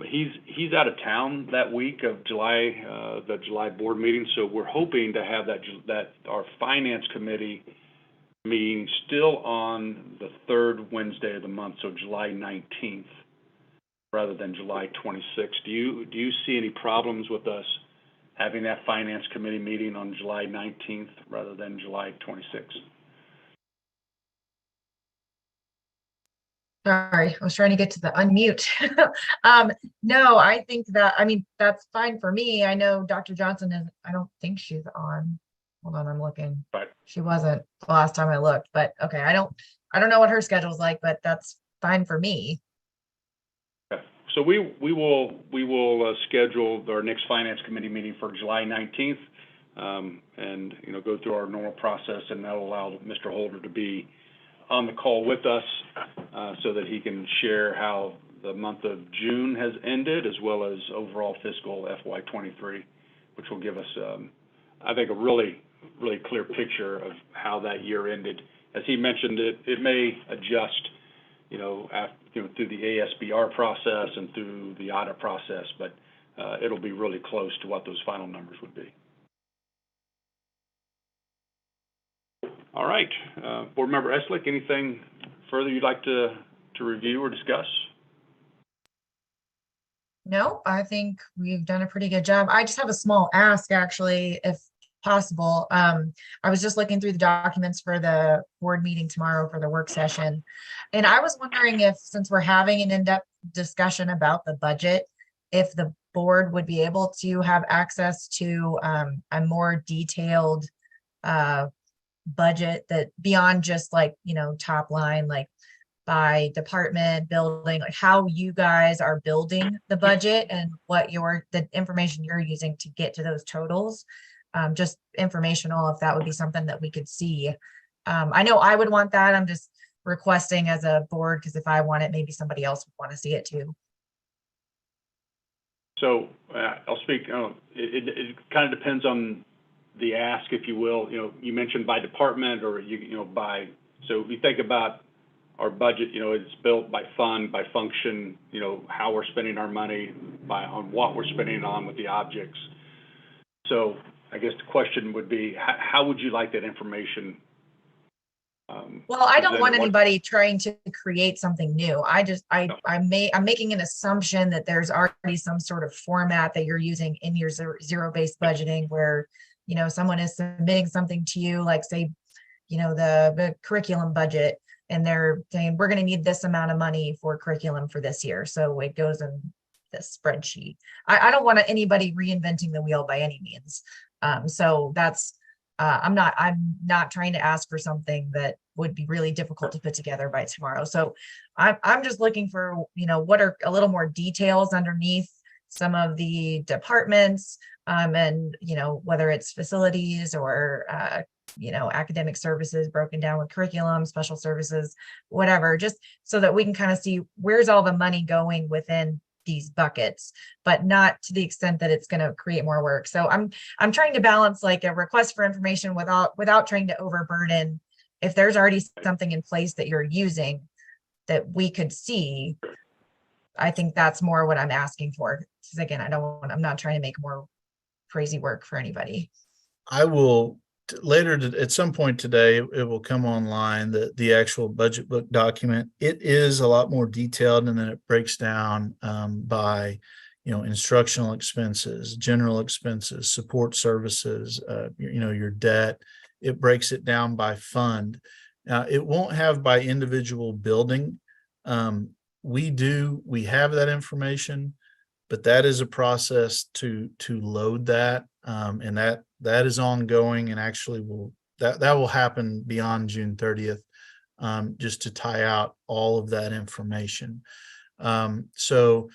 He's out of town that week of July, the July board meeting, so we're hoping to have that our Finance Committee meeting still on the third Wednesday of the month, so July 19th, rather than July 26th. Do you see any problems with us having that Finance Committee meeting on July 19th rather than July 26th? Sorry, I was trying to get to the unmute. No, I think that, I mean, that's fine for me. I know Dr. Johnson is, I don't think she's on. Hold on, I'm looking. Right. She wasn't the last time I looked, but okay, I don't know what her schedule's like, but that's fine for me. Okay. So we will schedule our next Finance Committee meeting for July 19th, and you know, go through our normal process, and that'll allow Mr. Holder to be on the call with us so that he can share how the month of June has ended, as well as overall fiscal FY23, which will give us, I think, a really clear picture of how that year ended. As he mentioned, it may adjust, you know, through the ASBR process and through the audit process, but it'll be really close to what those final numbers would be. All right, Board Member Eslick, anything further you'd like to review or discuss? No, I think we've done a pretty good job. I just have a small ask, actually, if possible. I was just looking through the documents for the board meeting tomorrow for the work session, and I was wondering if, since we're having an in-depth discussion about the budget, if the board would be able to have access to a more detailed budget that beyond just, like, you know, top line, like by department, building, like how you guys are building the budget and what the information you're using to get to those totals. Just informational, if that would be something that we could see. I know I would want that. I'm just requesting as a board, because if I want it, maybe somebody else would want to see it too. So I'll speak, it kind of depends on the ask, if you will. You mentioned by department or, so if you think about our budget, it's built by fund, by function, how we're spending our money, on what we're spending on with the objects. So I guess the question would be, how would you like that information? Well, I don't want presented? anybody trying to create something new. I'm making an assumption that there's already some sort of format that you're using in your zero-based budgeting where, someone is submitting something to you, like say, the curriculum budget, and they're saying, we're going to need this amount of money for curriculum for this year. So it goes in this spreadsheet. I don't want anybody reinventing the wheel by any means. So that's, I'm not trying to ask for something that would be really difficult to put together by tomorrow. So I'm just looking for, what are a little more details underneath some of the departments, and, whether it's facilities or, academic services broken down with curriculum, special services, whatever, just so that we can kind of see where's all the money going within these buckets, but not to the extent that it's going to create more work. So I'm trying to balance like a request for information without trying to overburden. If there's already something in place that you're using that we could see, I think that's more what I'm asking for. Because again, I'm not trying to make more crazy work for anybody. I will at some point today, it will come online, the actual budget book document. It is a lot more detailed, and then it breaks down by, instructional expenses, general expenses, support services, your debt. It breaks it down by fund. It won't have by individual building. We have that information, but that is a process to load that, and that is ongoing, and actually that will happen beyond June 30th, just to tie out all of that information. So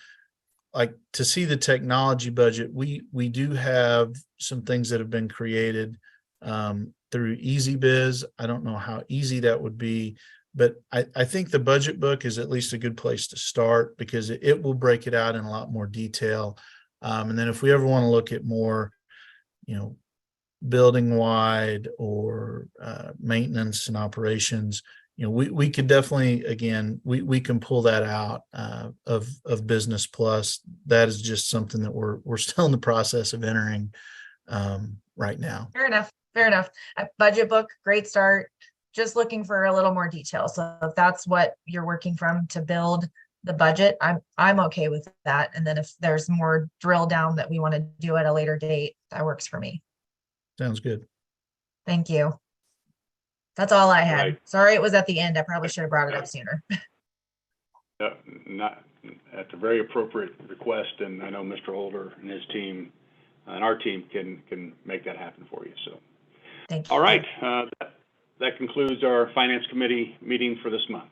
like to see the technology budget, we do have some things that have been created through EasyBiz. I don't know how easy that would be, but I think the budget book is at least a good place to start because it will break it out in a lot more detail. And then if we ever want to look at more, building wide or maintenance and operations, we could definitely, again, we can pull that out of Business Plus. That is just something that we're still in the process of entering right now. Fair enough. Budget book, great start. Just looking for a little more detail. So if that's what you're working from to build the budget, I'm okay with that. And then if there's more drill down that we want to do at a later date, that works for me. Sounds good. Thank you. That's all I had. Right. Sorry it was at the end. I probably should have brought it up sooner. Not, that's a very appropriate request, and I know Mr. Holder and his team and our team can make that happen for you. So, thank you. All right, that concludes our Finance Committee meeting for this month.